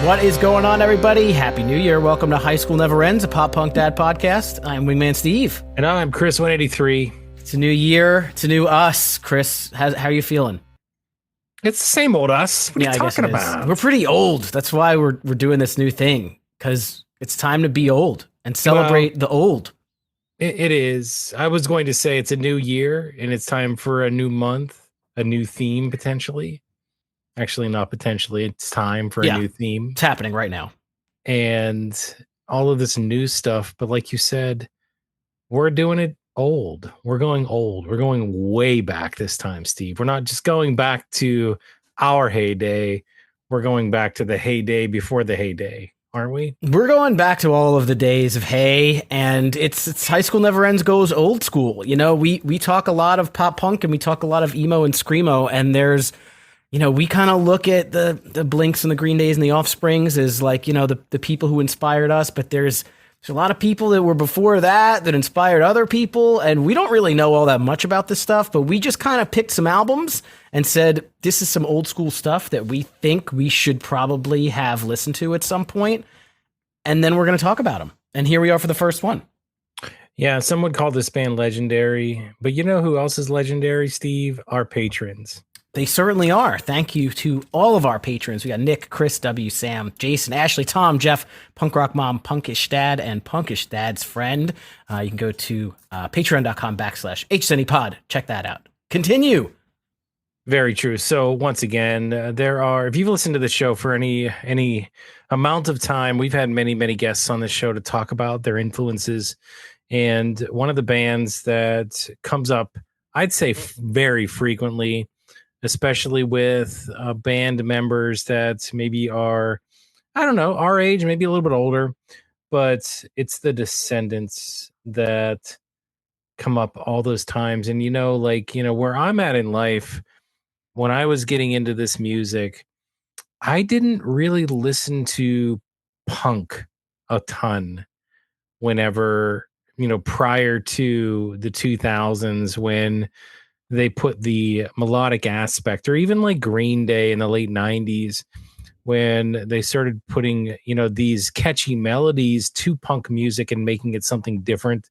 What is going on, everybody? Happy New Year. Welcome to High School Never Ends, a pop punk dad podcast. I'm Wingman Steve. And I'm Chris 183. It's a new year. It's a new us. Chris, how are you feeling? It's the same old us. What are you talking about? We're pretty old. That's why we're doing this new thing, because it's time to be old and celebrate the old. It is. I was going to say it's a new year and it's time for a new month, a new theme potentially. Actually, not potentially. It's time for a new theme. It's happening right now. And all of this new stuff. But like you said, we're doing it old. We're going old. We're going way back this time, Steve. We're not just going back to our heyday. We're going back to the heyday before the heyday, aren't we? We're going back to all of the days of hey, and it's High School Never Ends goes old school. You know, we talk a lot of pop punk and we talk a lot of emo and screamo, and there's, you know, we kind of look at the Blinks and the Green Days and the Offsprings as like, you know, the people who inspired us, but there's a lot of people that were before that inspired other people, and we don't really know all that much about this stuff, but we just kind of picked some albums and said, this is some old school stuff that we think we should probably have listened to at some point, and then we're going to talk about them. And here we are for the first one. Yeah, some would call this band legendary, but you know who else is legendary, Steve? Our patrons. They certainly are. Thank you to all of our patrons. We got Nick, Chris, W, Sam, Jason, Ashley, Tom, Jeff, Punk Rock Mom, Punkish Dad, and Punkish Dad's Friend. You can go to patreon.com/HSNE pod. Check that out. Continue. Very true. So once again, there are, if you've listened to the show for any amount of time, we've had many guests on the show to talk about their influences. And one of the bands that comes up, I'd say very frequently, especially with band members that maybe are, I don't know, our age, maybe a little bit older, but it's the Descendents that come up all those times. And, you know, like, you know, where I'm at in life, when I was getting into this music, I didn't really listen to punk a ton whenever, you know, prior to the 2000s, when they put the melodic aspect, or even like Green Day in the late 90s, when they started putting, you know, these catchy melodies to punk music and making it something different.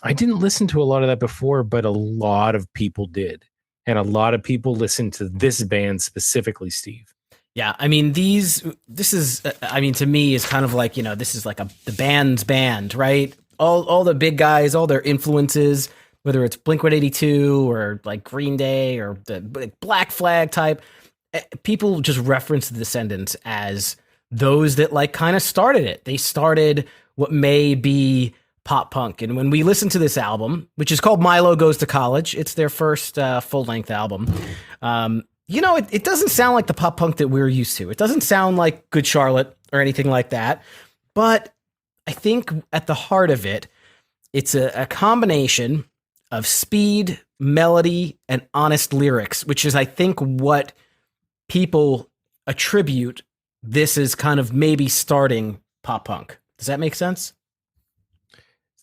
I didn't listen to a lot of that before, but a lot of people did. And a lot of people listened to this band specifically, Steve. Yeah, I mean, to me is kind of like, you know, this is like the band's band, right? All the big guys, all their influences, whether it's Blink-182 or like Green Day or the Black Flag type, people just reference the Descendants as those that like kind of started it. They started what may be pop punk. And when we listen to this album, which is called Milo Goes to College, it's their first full-length album. You know, it doesn't sound like the pop punk that we're used to. It doesn't sound like Good Charlotte or anything like that. But I think at the heart of it, it's a combination of speed, melody, and honest lyrics, which is, I think, what people attribute this is kind of maybe starting pop punk. Does that make sense?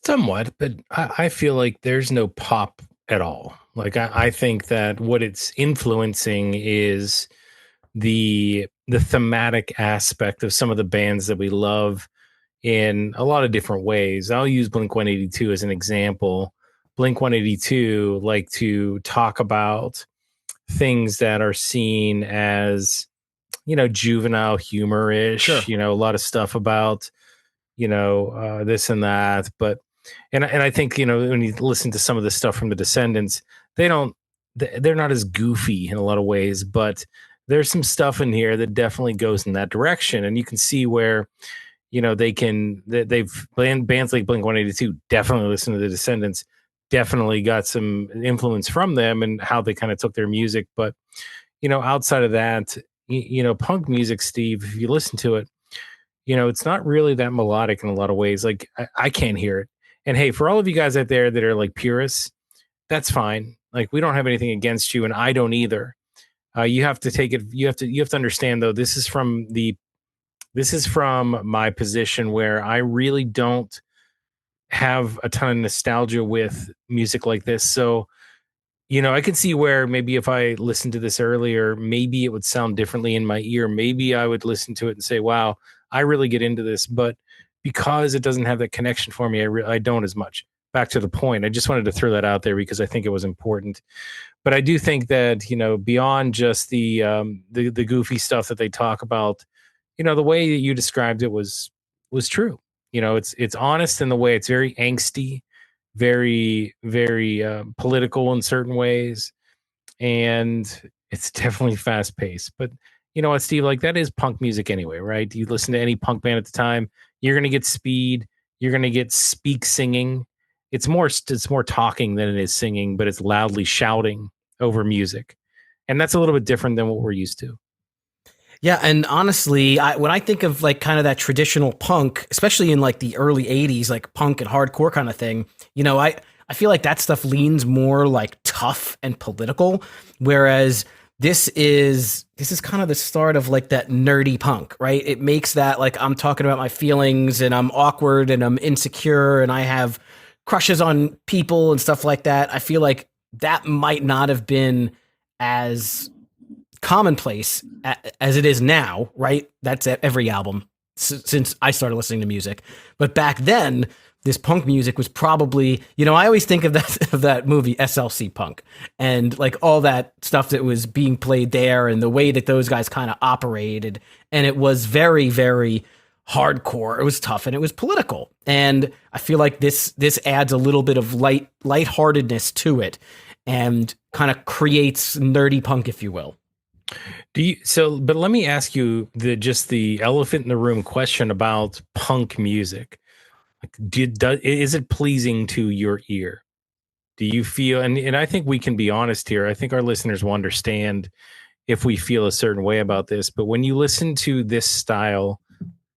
Somewhat, but I feel like there's no pop at all. Like I think that what it's influencing is the thematic aspect of some of the bands that we love in a lot of different ways. I'll use Blink-182 as an example. Blink-182 like to talk about things that are seen as, you know, juvenile humor-ish, Sure. You know, a lot of stuff about, you know, this and that. But, and I think, you know, when you listen to some of the stuff from the Descendants, they're not as goofy in a lot of ways, but there's some stuff in here that definitely goes in that direction. And you can see where, you know, bands like Blink-182 definitely listen to the Descendants, definitely got some influence from them and how they kind of took their music. But, you know, outside of that, you know, punk music, Steve, if you listen to it, you know, it's not really that melodic in a lot of ways. Like I can't hear it. And hey, for all of you guys out there that are like purists, that's fine. Like, we don't have anything against you, and I don't either. You have to take it. You have to understand, though. This is from my position where I really don't have a ton of nostalgia with music like this. So I could see where maybe if I listened to this earlier, maybe it would sound differently in my ear. Maybe I would listen to it and say, wow, I really get into this. But because it doesn't have that connection for me, I don't as much. Back to the point. I just wanted to throw that out there because I think it was important. But I do think that, beyond just the goofy stuff that they talk about, the way that you described it was true. It's honest in the way it's very angsty, very, very political in certain ways, and it's definitely fast paced. But you know what, Steve? Like that is punk music anyway, right? You listen to any punk band at the time, you're gonna get speed, you're gonna get speak singing. It's more talking than it is singing, but it's loudly shouting over music, and that's a little bit different than what we're used to. Yeah, and honestly, when I think of like kind of that traditional punk, especially in like the early '80s, like punk and hardcore kind of thing, I feel like that stuff leans more like tough and political, whereas this is kind of the start of like that nerdy punk, right? It makes that like I'm talking about my feelings and I'm awkward and I'm insecure and I have crushes on people and stuff like that. I feel like that might not have been as commonplace as it is now, right? That's at every album since I started listening to music. But back then, this punk music was probably, I always think of that movie SLC Punk and like all that stuff that was being played there and the way that those guys kind of operated. And it was very, very hardcore. It was tough and it was political. And I feel like this adds a little bit of lightheartedness to it and kind of creates nerdy punk, if you will. But let me ask you the elephant in the room question about punk music. Like, is it pleasing to your ear? Do you feel, and I think we can be honest here. I think our listeners will understand if we feel a certain way about this. But when you listen to this style,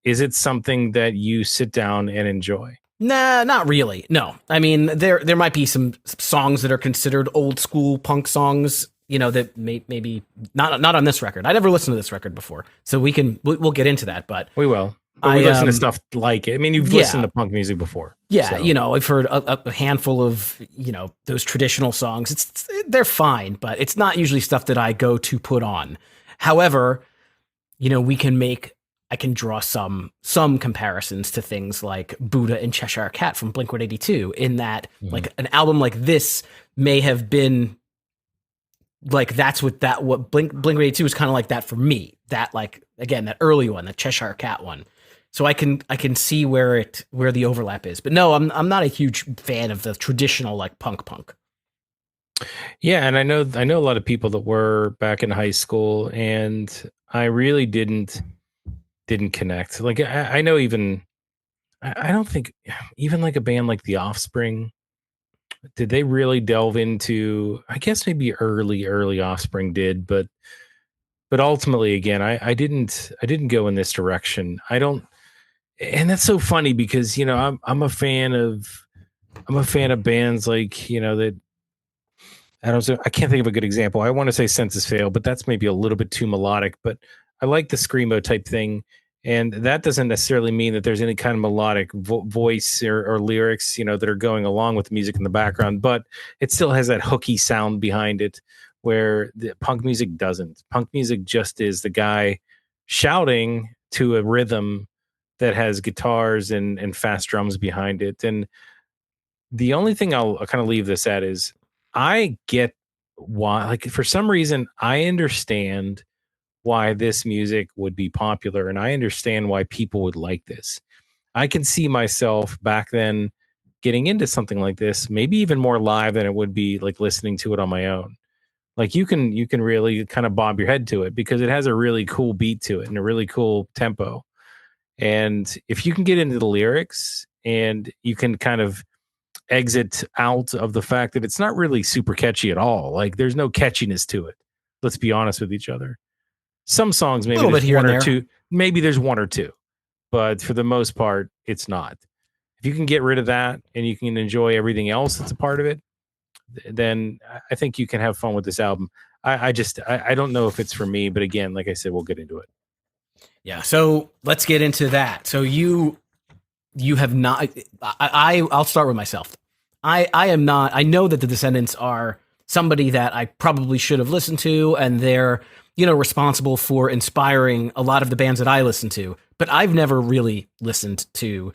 is it something that you sit down and enjoy? Nah, not really. No. I mean, there might be some songs that are considered old school punk songs, that maybe not on this record. I never listened to this record before, so we'll get into that. But we will. But we listen to stuff like it. I mean, you've listened to punk music before. Yeah, so. I've heard a handful of those traditional songs. They're fine, but it's not usually stuff that I go to put on. However, I can draw some comparisons to things like Buddha and Cheshire Cat from Blink-182 in that like an album like this may have been like what Blink-182 is kind of like that for me. That like again that early one, the Cheshire Cat one. So I can see where the overlap is. But no, I'm not a huge fan of the traditional like punk. Yeah, and I know a lot of people that were back in high school, and I really didn't connect. Like I know I don't think even like a band like The Offspring, did they really delve into, I guess maybe early Offspring did, but ultimately again, I didn't go in this direction. I don't, and that's so funny because I'm a fan of bands like that. I can't think of a good example. I want to say Census Fail, but that's maybe a little bit too melodic. But I like the screamo type thing, and that doesn't necessarily mean that there's any kind of melodic voice or lyrics, that are going along with the music in the background. But it still has that hooky sound behind it, where the punk music doesn't. Punk music just is the guy shouting to a rhythm that has guitars and fast drums behind it. And the only thing I'll kind of leave this at is I get why, like for some reason, I understand why this music would be popular, and I understand why people would like this. I can see myself back then getting into something like this, maybe even more live than it would be like listening to it on my own. Like you can really kind of bob your head to it because it has a really cool beat to it and a really cool tempo. And if you can get into the lyrics and you can kind of exit out of the fact that it's not really super catchy at all. Like there's no catchiness to it. Let's be honest with each other. Some songs, maybe there's one or two, maybe there's one or two, but for the most part, it's not. If you can get rid of that and you can enjoy everything else that's a part of it, then I think you can have fun with this album. I don't know if it's for me, but again, like I said, we'll get into it. Yeah. So let's get into that. So you have not, I'll start with myself. I am not, I know that the Descendents are somebody that I probably should have listened to, and they're, responsible for inspiring a lot of the bands that I listen to. But I've never really listened to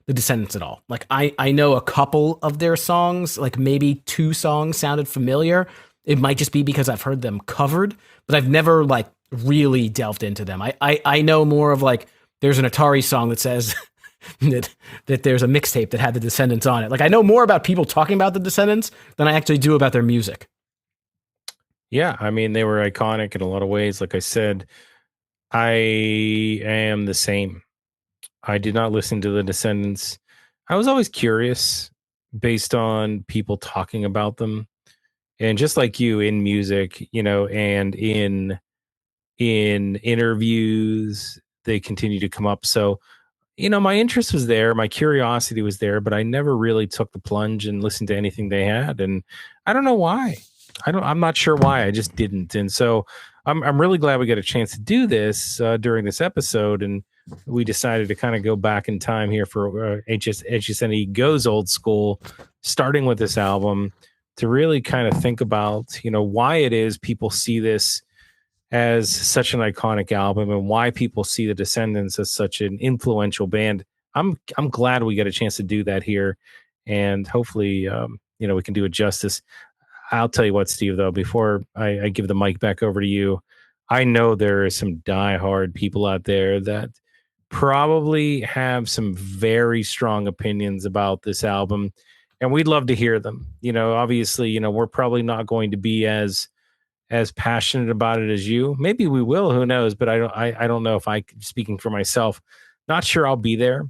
the Descendents at all. Like I know a couple of their songs, like maybe 2 songs sounded familiar. It might just be because I've heard them covered, but I've never like really delved into them. I know more of like, there's an Atari song that says that there's a mixtape that had the Descendents on it. Like I know more about people talking about the Descendents than I actually do about their music. Yeah, I mean, they were iconic in a lot of ways. Like I said, I am the same. I did not listen to the Descendants. I was always curious based on people talking about them. And just like you, in music, and in interviews, they continue to come up. So, my interest was there, my curiosity was there, but I never really took the plunge and listened to anything they had. And I don't know why. I'm not sure why. I just didn't. And so I'm really glad we got a chance to do this during this episode. And we decided to kind of go back in time here for HSNE Goes Old School, starting with this album, to really kind of think about, why it is people see this as such an iconic album and why people see the Descendants as such an influential band. I'm glad we get a chance to do that here, and hopefully, we can do it justice. I'll tell you what, Steve, though, before I give the mic back over to you, I know there are some diehard people out there that probably have some very strong opinions about this album, and we'd love to hear them. Obviously, we're probably not going to be as passionate about it as you. Maybe we will, who knows? But I don't know if speaking for myself, not sure I'll be there.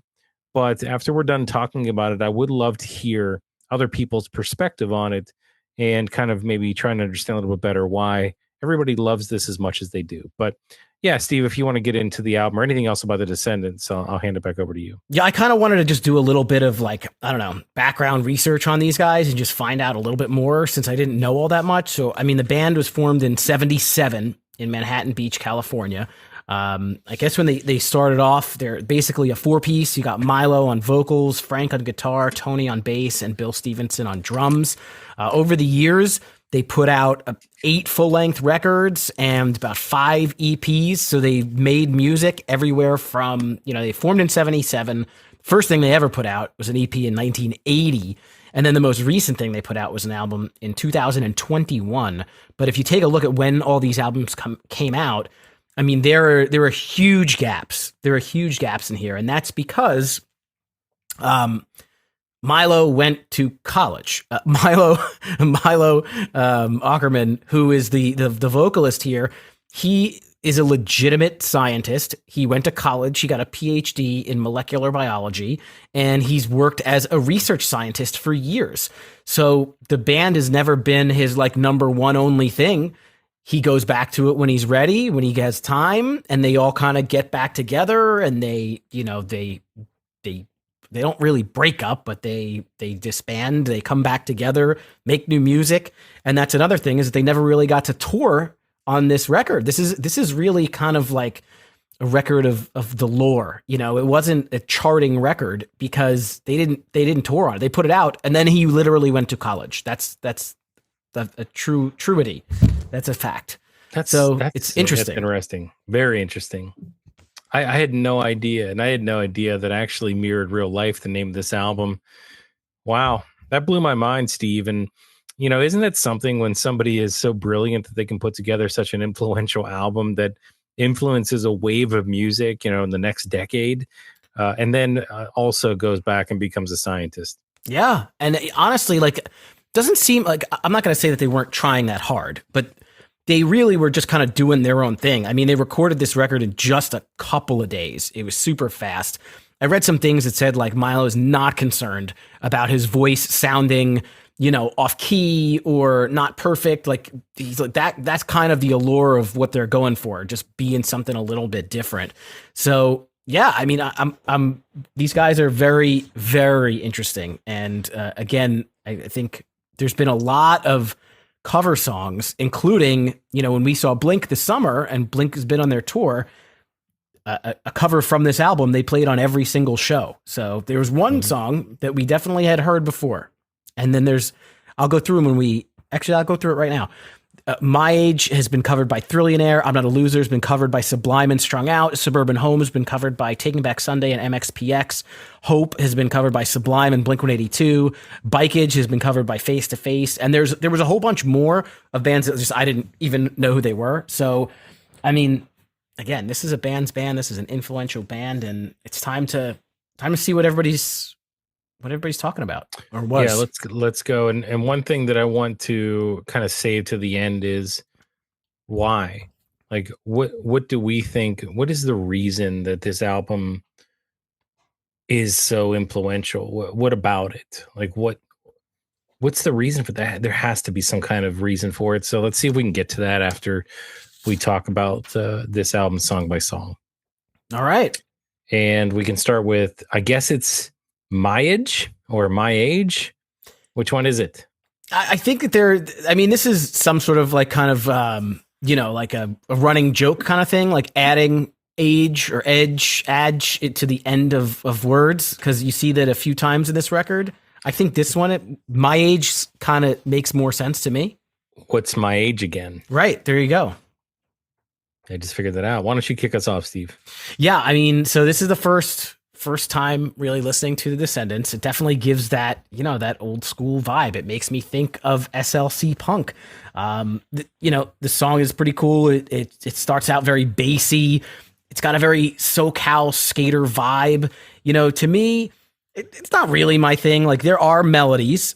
But after we're done talking about it, I would love to hear other people's perspective on it and kind of maybe trying to understand a little bit better why everybody loves this as much as they do. But yeah, Steve, if you want to get into the album or anything else about the Descendants, I'll hand it back over to you. Yeah, I kind of wanted to just do a little bit of like, I don't know, background research on these guys and just find out a little bit more since I didn't know all that much. So, I mean, the band was formed in 1977 in Manhattan Beach, California. I guess when they started off, they're basically a 4-piece. You got Milo on vocals, Frank on guitar, Tony on bass, and Bill Stevenson on drums. Over the years, they put out 8 full-length records and about 5 EPs. So they made music everywhere from, they formed in 1977. First thing they ever put out was an EP in 1980. And then the most recent thing they put out was an album in 2021. But if you take a look at when all these albums came out, I mean, there are huge gaps. There are huge gaps in here. And that's because Milo went to college. Milo Ackerman, who is the vocalist here, he is a legitimate scientist. He went to college. He got a PhD in molecular biology, and he's worked as a research scientist for years. So the band has never been his like number one only thing. He goes back to it when he's ready, when he has time, and they all kind of get back together, and they don't really break up, but they disband, they come back together, make new music. And that's another thing, is that they never really got to tour on this record. This is really kind of like a record of the lore. It wasn't a charting record because they didn't tour on it. They put it out, and then he literally went to college. That's a truity. That's a fact. It's interesting. That's interesting. Very interesting. I had no idea, and I had no idea that actually mirrored real life, the name of this album. Wow. That blew my mind, Steve. And, isn't that something when somebody is so brilliant that they can put together such an influential album that influences a wave of music, in the next decade, and then also goes back and becomes a scientist? Yeah. And honestly, doesn't seem like, I'm not going to say that they weren't trying that hard, but they really were just kind of doing their own thing. I mean, they recorded this record in just a couple of days. It was super fast. I read some things that said like Milo is not concerned about his voice sounding, off key or not perfect. Like he's like that's kind of the allure of what they're going for, just being something a little bit different. So yeah, I mean, I'm these guys are very, very interesting. And again, I think there's been a lot of cover songs, including, when we saw Blink this summer, and Blink has been on their tour, a cover from this album they played on every single show. So there was one song that we definitely had heard before. And then I'll go through them when we Actually, I'll go through it right now. My Age has been covered by Thrillionaire. I'm Not a Loser has been covered by Sublime and Strung Out. Suburban Home has been covered by Taking Back Sunday and MXPX. Hope has been covered by Sublime and Blink-182. Bikeage has been covered by Face to Face. And there was a whole bunch more of bands that just I didn't even know who they were. So, I mean, again, this is a band's band. This is an influential band, and it's time to see what everybody's talking about or was. Yeah, let's go. And one thing that I want to kind of save to the end is why. Like, what do we think? What is the reason that this album is so influential? What about it? Like, what's the reason for that? There has to be some kind of reason for it. So let's see if we can get to that after we talk about this album song by song. All right. And we can start with, I guess it's My Age or My Age. Which one is it? I think that this is some sort of like kind of, like a running joke kind of thing, like adding age or edge to the end of words. Cause you see that a few times in this record. I think this one, My Age kind of makes more sense to me. What's My Age again? Right. There you go. I just figured that out. Why don't you kick us off, Steve? Yeah, so this is the first time really listening to the Descendents. It definitely gives that, that old school vibe. It makes me think of SLC punk. The song is pretty cool. It starts out very bassy. It's got a very SoCal skater vibe. To me, it's not really my thing. Like there are melodies.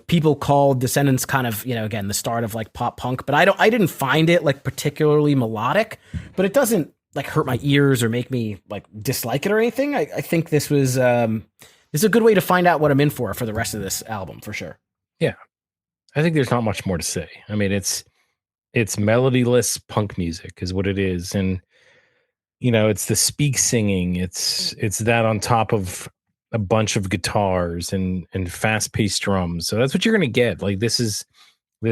People call Descendants kind of, again, the start of like pop punk, but I didn't find it like particularly melodic, but it doesn't like hurt my ears or make me like dislike it or anything. I think this is a good way to find out what I'm in for the rest of this album for sure. Yeah. I think there's not much more to say. I mean, it's melodyless punk music is what it is. And, it's the speak singing. It's that on top of a bunch of guitars and fast-paced drums. So that's what you're going to get. Like this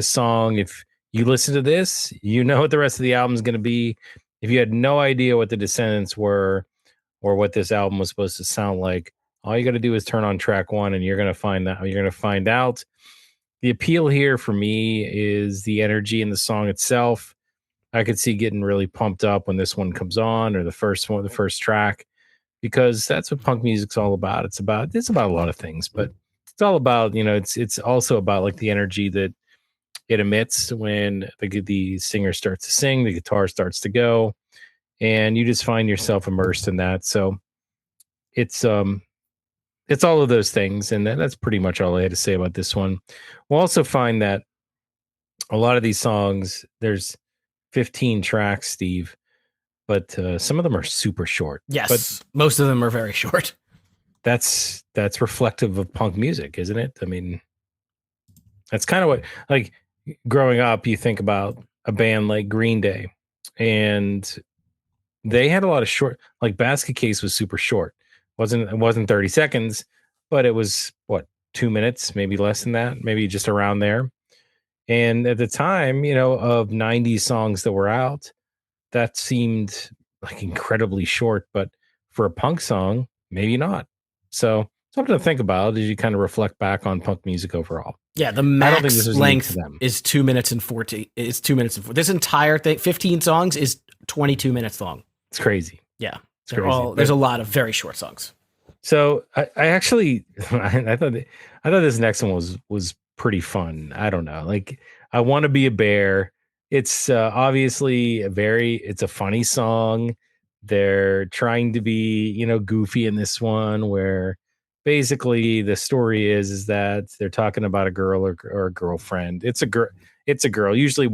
song, if you listen to this, what the rest of the album is going to be. If you had no idea what the Descendants were or what this album was supposed to sound like, all you got to do is turn on track 1 and you're going to find out. The appeal here for me is the energy in the song itself. I could see getting really pumped up when this one comes on or the first track. Because that's what punk music's all about. It's about a lot of things, but it's all about, it's also about like the energy that it emits when the singer starts to sing, the guitar starts to go, and you just find yourself immersed in that. So it's all of those things, and that's pretty much all I had to say about this one. We'll also find that a lot of these songs, there's 15 tracks, Steve. But some of them are super short. Yes, but most of them are very short. That's reflective of punk music, isn't it? I mean, that's kind of what, like, growing up, you think about a band like Green Day, and they had a lot of short, like Basket Case was super short. It wasn't 30 seconds, but it was, 2 minutes, maybe less than that, maybe just around there. And at the time, of 90 songs that were out, that seemed like incredibly short, but for a punk song, maybe not. So something to think about as you kind of reflect back on punk music overall. Yeah, the max length is 2 minutes and 40. Is 2 minutes and 40. This entire thing, 15 songs, is 22 minutes long. It's crazy. Yeah, there's a lot of very short songs. So I actually I thought this next one was pretty fun. I don't know, like I Want to Be a Bear. It's obviously it's a funny song. They're trying to be, goofy in this one, where basically the story is that they're talking about a girl or a girlfriend. It's a girl. Usually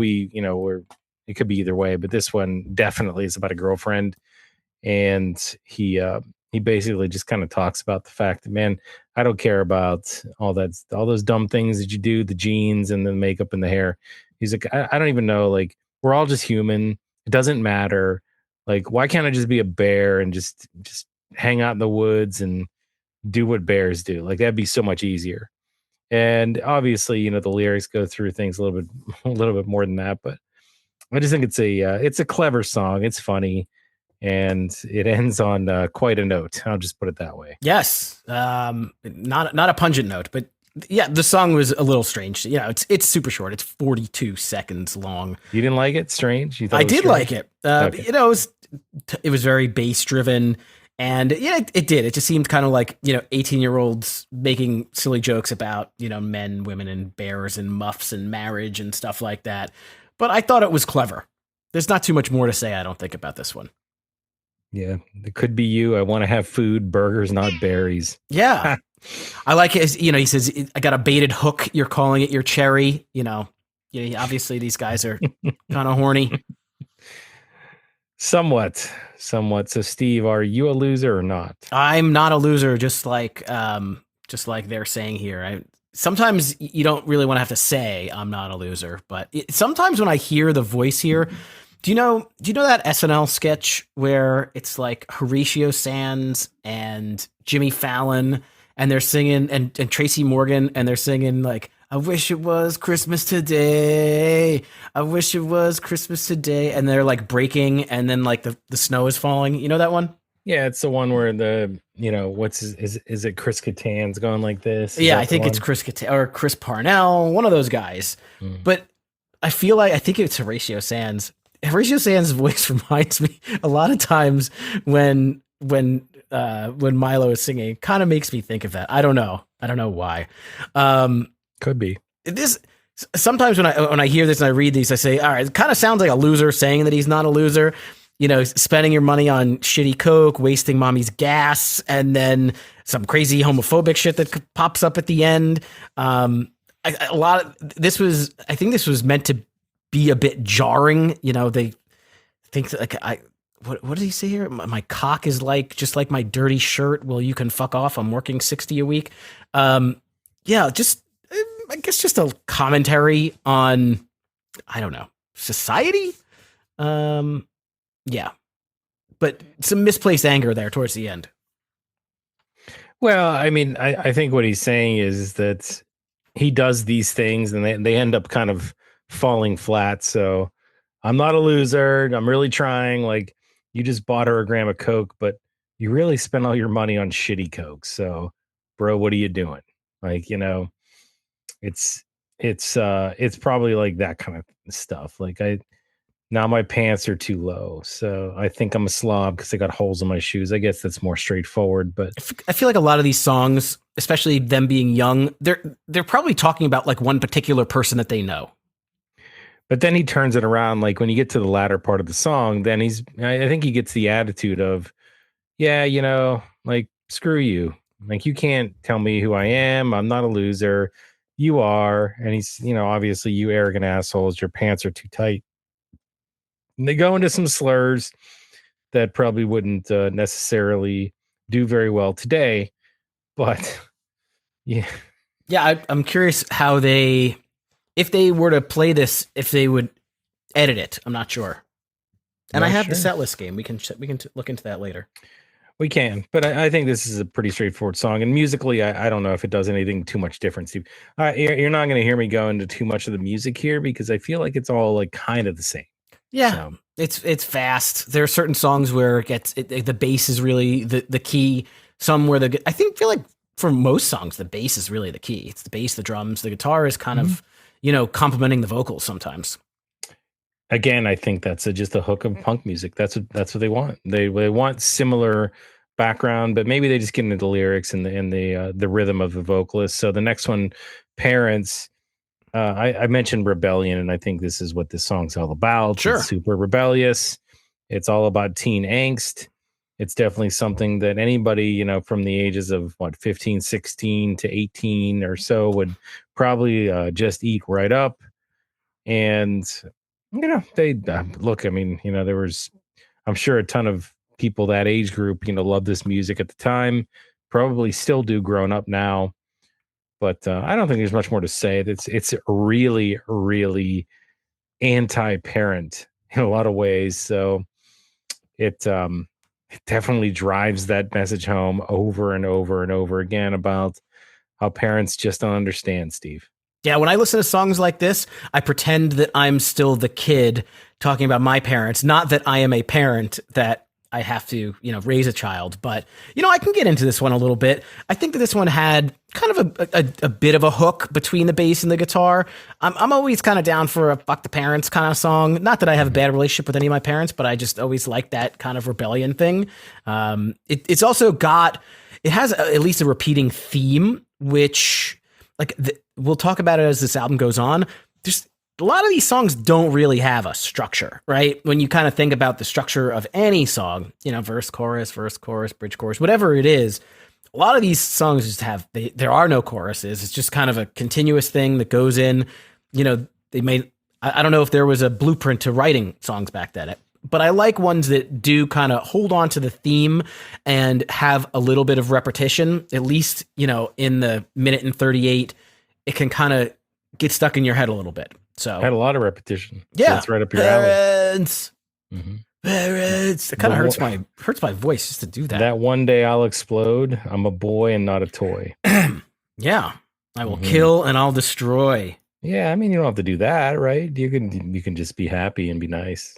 it could be either way, but this one definitely is about a girlfriend. And he basically just kind of talks about the fact that, man, I don't care about all those dumb things that you do, the jeans and the makeup and the hair. He's like, I don't even know. Like, we're all just human. It doesn't matter. Like, why can't I just be a bear and just hang out in the woods and do what bears do? Like, that'd be so much easier. And obviously, the lyrics go through things a little bit more than that. But I just think it's a clever song. It's funny, and it ends on quite a note. I'll just put it that way. Yes, not a pungent note, but Yeah, the song was a little strange. You know, it's super short. It's 42 seconds long. You didn't like it? Strange? You thought I it was did strange? like it. Okay. You know, it was very bass driven, and yeah, it did. It just seemed kind of like 18-year-olds making silly jokes about men, women, and bears and muffs and marriage and stuff like that. But I thought it was clever. There's not too much more to say, I don't think, about this one. Yeah, it could be you. I want to have food, burgers, not berries. Yeah, I like it. He says, "I got a baited hook. You're calling it your cherry." Obviously these guys are kind of horny. Somewhat, somewhat. So, Steve, are you a loser or not? I'm not a loser, just like they're saying here. Sometimes you don't really want to have to say I'm not a loser, but sometimes when I hear the voice here, do you know that SNL sketch where it's like Horatio Sands and Jimmy Fallon and they're singing and Tracy Morgan and they're singing like, I wish it was Christmas today. I wish it was Christmas today. And they're like breaking and then like the snow is falling. You know that one? Yeah, it's the one where is it Chris Kattan's going like this? Yeah, I think it's Chris or Chris Parnell, one of those guys. But I think it's Horatio Sands. Horatio Sands' voice reminds me a lot of times when Milo is singing. It kind of makes me think of that. I don't know why. Could be. This sometimes when I hear this and I read these, I say, all right, it kind of sounds like a loser saying that he's not a loser. Spending your money on shitty Coke, wasting mommy's gas, and then some crazy homophobic shit that pops up at the end. I think this was meant to be a bit jarring. They think that, what did he say here? My cock is just like my dirty shirt. Well, you can fuck off. I'm working 60 a week. I guess just a commentary on, I don't know, society. Yeah, but some misplaced anger there towards the end. Well, I mean, I think what he's saying is that he does these things and they end up kind of falling flat. So I'm not a loser. I'm really trying. Like, you just bought her a gram of Coke, but you really spent all your money on shitty Coke. So, bro, what are you doing? Like, it's probably like that kind of stuff. Like, now my pants are too low, so I think I'm a slob because I got holes in my shoes. I guess that's more straightforward. But I feel like a lot of these songs, especially them being young, they're probably talking about like one particular person that they know. But then he turns it around. Like when you get to the latter part of the song, then I think he gets the attitude of, yeah, like, screw you. Like, you can't tell me who I am. I'm not a loser. You are. And he's, obviously, you arrogant assholes, your pants are too tight. And they go into some slurs that probably wouldn't necessarily do very well today. But yeah. Yeah, I'm curious how if they were to play this, if they would edit it. I'm not sure. And I have the set list game. We can look into that later. We can, but I think this is a pretty straightforward song. And musically, I don't know if it does anything too much different, Steve. You're not going to hear me go into too much of the music here because I feel like it's all like kind of the same. Yeah, so. It's fast. There are certain songs where the bass is really the key. Some where I feel like for most songs, the bass is really the key. It's the bass, the drums, the guitar is kind of, complementing the vocals sometimes. Again, I think that's just a hook of punk music. That's what they want. They want similar background, but maybe they just get into the lyrics and the rhythm of the vocalist. So the next one, Parents. I mentioned rebellion, and I think this is what this song's all about. Sure. It's super rebellious. It's all about teen angst. It's definitely something that anybody, from the ages of 15, 16 to 18 or so would probably just eat right up. And, they look, I mean, there was, I'm sure, a ton of people that age group, love this music at the time, probably still do grown up now. But I don't think there's much more to say. It's really, really anti-parent in a lot of ways. So it definitely drives that message home over and over and over again about how parents just don't understand, Steve. Yeah, when I listen to songs like this, I pretend that I'm still the kid talking about my parents, not that I am a parent that I have to, raise a child. But, I can get into this one a little bit. I think that this one had kind of a bit of a hook between the bass and the guitar. I'm always kind of down for a fuck the parents kind of song. Not that I have a bad relationship with any of my parents, but I just always like that kind of rebellion thing. It's also got, it has at least a repeating theme, which we'll talk about it as this album goes on. There's a lot of these songs don't really have a structure, right? When you kind of think about the structure of any song, verse, chorus, bridge, chorus, whatever it is, a lot of these songs just there are no choruses. It's just kind of a continuous thing that goes in. They made, I don't know if there was a blueprint to writing songs back then, but I like ones that do kind of hold on to the theme and have a little bit of repetition, at least, in the minute and 38, it can kind of get stuck in your head a little bit. So had a lot of repetition. Yeah. So that's right up your alley. Parents. Parents. It kind of hurts my voice just to do that. That one day I'll explode. I'm a boy and not a toy. Yeah. I will kill and I'll destroy. Yeah, I mean, you don't have to do that, right? You can just be happy and be nice.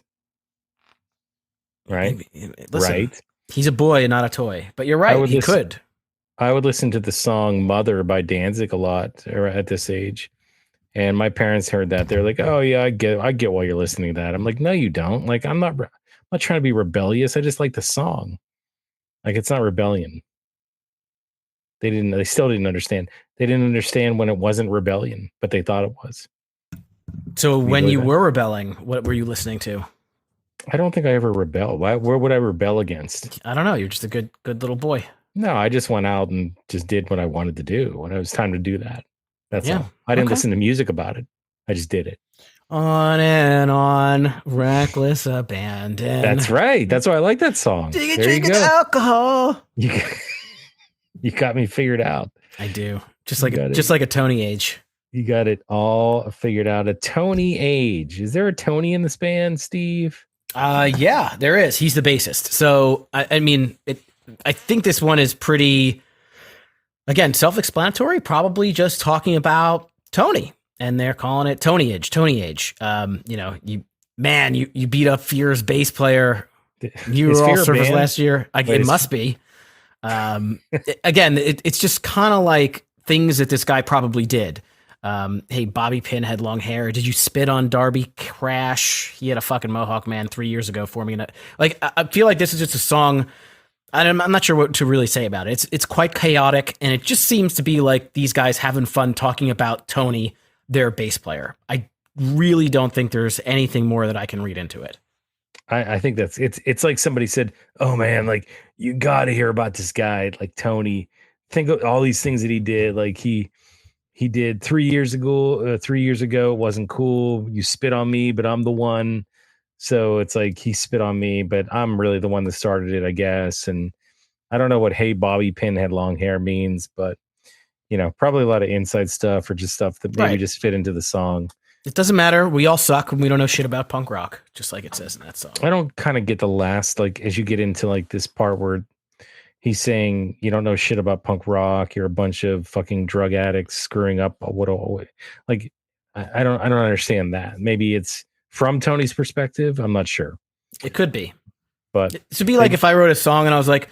Right? Listen, right. He's a boy and not a toy. But you're right, he could. I would listen to the song Mother by Danzig a lot at this age. And my parents heard that. They're like, "Oh yeah, I get why you're listening to that." I'm like, "No, you don't. Like, I'm not trying to be rebellious. I just like the song. Like, it's not rebellion." They still didn't understand. They didn't understand when it wasn't rebellion, but they thought it was. So when you were rebelling, what were you listening to? I don't think I ever rebelled. Where would I rebel against? I don't know. You're just a good little boy. No, I just went out and just did what I wanted to do when it was time to do that. That's all. I didn't listen to music about it. I just did it. On and on, reckless abandon. That's right. That's why I like that song. Drinking alcohol. You got me figured out. I do. Just like a Tony Age. You got it all figured out. A Tony Age. Is there a Tony in this band, Steve? Yeah, there is. He's the bassist. So I mean, I think this one is pretty, again, self-explanatory, probably just talking about Tony, and they're calling it Tony Age. You beat up Fear's bass player. You were all surfers last year. It must be. Again, it's just kind of like things that this guy probably did. Hey, Bobby Pin had long hair. Did you spit on Darby Crash? He had a fucking mohawk, man, 3 years ago for me. I feel like this is just a song. I'm not sure what to really say about it. It's quite chaotic, and it just seems to be like these guys having fun talking about Tony, their bass player. I really don't think there's anything more that I can read into it. I think it's like somebody said, "Oh man, like you got to hear about this guy, like Tony. Think of all these things that he did. Like he did 3 years ago. 3 years ago, it wasn't cool. You spit on me, but I'm the one." So it's like he spit on me, but I'm really the one that started it, I guess. And I don't know what "Hey, Bobby Pin had long hair" means, but probably a lot of inside stuff or just stuff that maybe just fit into the song. It doesn't matter. We all suck and we don't know shit about punk rock, just like it says in that song. I don't kind of get the last, like, as you get into like this part where he's saying you don't know shit about punk rock. You're a bunch of fucking drug addicts screwing up. Like, I don't understand that. Maybe it's from Tony's perspective. I'm not sure. It could be. But it should be like if I wrote a song and I was like,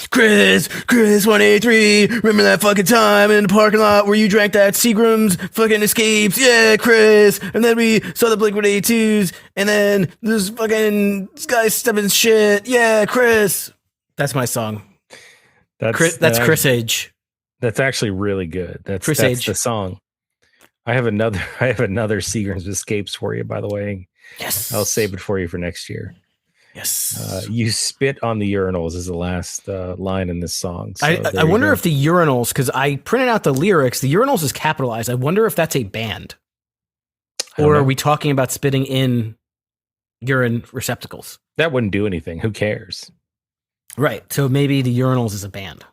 Chris 183, remember that fucking time in the parking lot where you drank that Seagram's fucking Escapes? Yeah, Chris. And then we saw the Blink-182s, and then this fucking guy stepping shit. Yeah, Chris. That's my song. That's Chris Age. That's actually really good. That's Age. The song. I have another Seagram's Escapes for you, by the way. Yes. I'll save it for you for next year. Yes. You spit on the urinals is the last line in this song. So I wonder if the urinals, because I printed out the lyrics, the urinals is capitalized. I wonder if that's a band. Or are we talking about spitting in urine receptacles? That wouldn't do anything. Who cares? Right. So maybe the urinals is a band.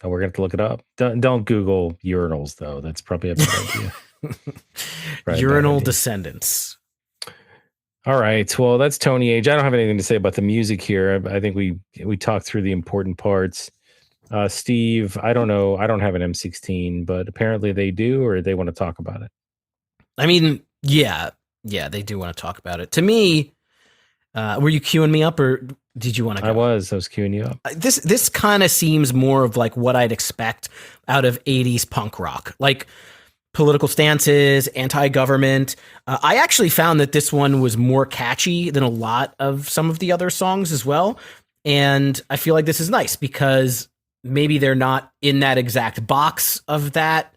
Oh, we're going to have to look it up. Don't Google urinals, though. That's probably a bad idea. Urinal Descendants. All right. Well, that's Tony Age. I don't have anything to say about the music here. I think we talked through the important parts. Steve, I don't know. I don't have an M16, but apparently they do, or they want to talk about it. I mean, yeah, they do want to talk about it. To me, were you queuing me up, or Did you want to I go? was queuing you up. This kind of seems more of like what I'd expect out of 80s punk rock. Like political stances, anti-government. I actually found that this one was more catchy than a lot of some of the other songs as well. And I feel like this is nice because maybe they're not in that exact box of that,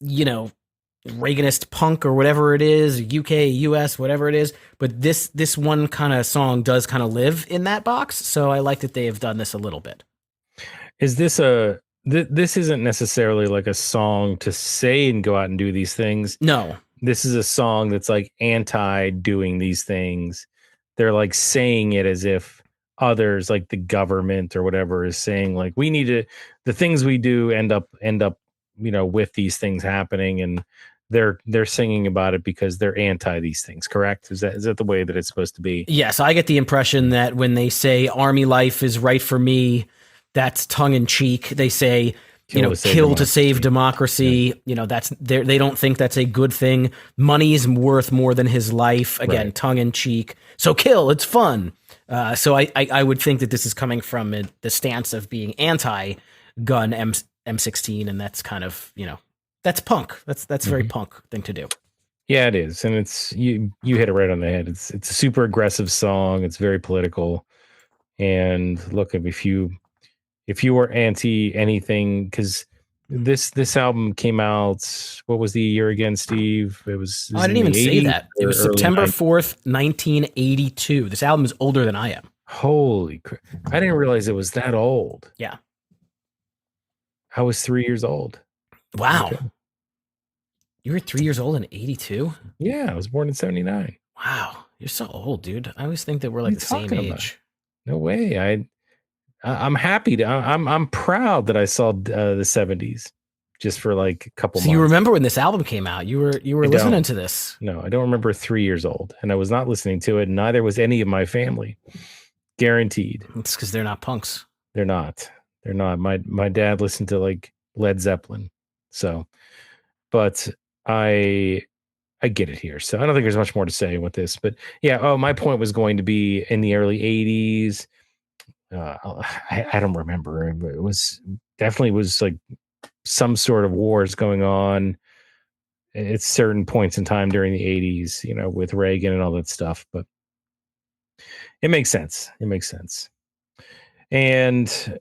you know, Reaganist punk or whatever it is, UK, US, whatever it is. But this one kind of song does kind of live in that box. So I like that they have done this a little bit. Is this this isn't necessarily like a song to say and go out and do these things. No. This is a song that's like anti doing these things. They're like saying it as if others, like the government or whatever, is saying like we need to, the things we do end up, with these things happening, and they're singing about it because they're anti these things. Correct? Is that the way that it's supposed to be? Yes, I get the impression that when they say army life is right for me, that's tongue in cheek. They say, kill to save democracy. Yeah. That's they don't think that's a good thing. Money's worth more than his life. Again, right. Tongue in cheek. So kill, it's fun. So I would think that this is coming from the stance of being anti-gun M16, and that's kind of, that's punk. That's a very punk thing to do. Yeah, it is, and it's you hit it right on the head. It's a super aggressive song. It's very political, and look, if you were anti anything, because this album came out, what was the year again, Steve? It was I didn't even say that. It was September 4th, 1982. This album is older than I am. Holy crap! I didn't realize it was that old. Yeah, I was 3 years old. Wow. Okay. You were 3 years old in 82? Yeah, I was born in 79. Wow. You're so old, dude. I always think that we're like the same age. No way. I'm happy I'm proud that I saw the 70s just for like a couple months. So you remember when this album came out? You were listening to this. No, I don't remember 3 years old, and I was not listening to it, and neither was any of my family. Guaranteed. It's because they're not punks. They're not. My dad listened to like Led Zeppelin. So, but I get it here. So I don't think there's much more to say with this, but yeah. Oh, my point was going to be in the early 80s. I don't remember. It was definitely like some sort of wars going on at certain points in time during the 80s, with Reagan and all that stuff. But it makes sense. And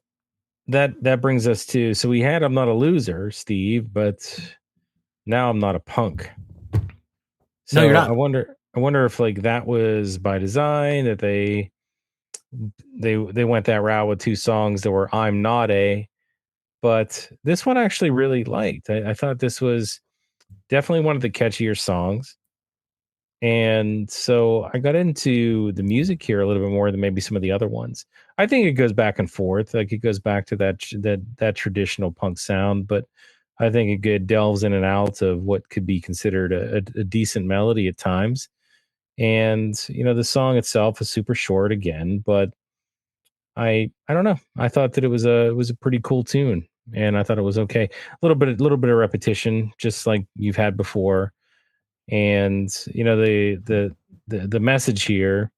that brings us to, so we had I'm Not a Loser, Steve, but now I'm Not a Punk. So no, you're not. I wonder if like that was by design, that they went that route with two songs that were I'm Not a, but this one I actually really liked. I thought this was definitely one of the catchier songs. And so I got into the music here a little bit more than maybe some of the other ones. I think it goes back and forth. Like it goes back to that traditional punk sound, but I think it delves in and out of what could be considered a decent melody at times. And, the song itself is super short again, but I don't know. I thought that it was a pretty cool tune, and I thought it was okay. A little bit of repetition, just like you've had before. And, the message here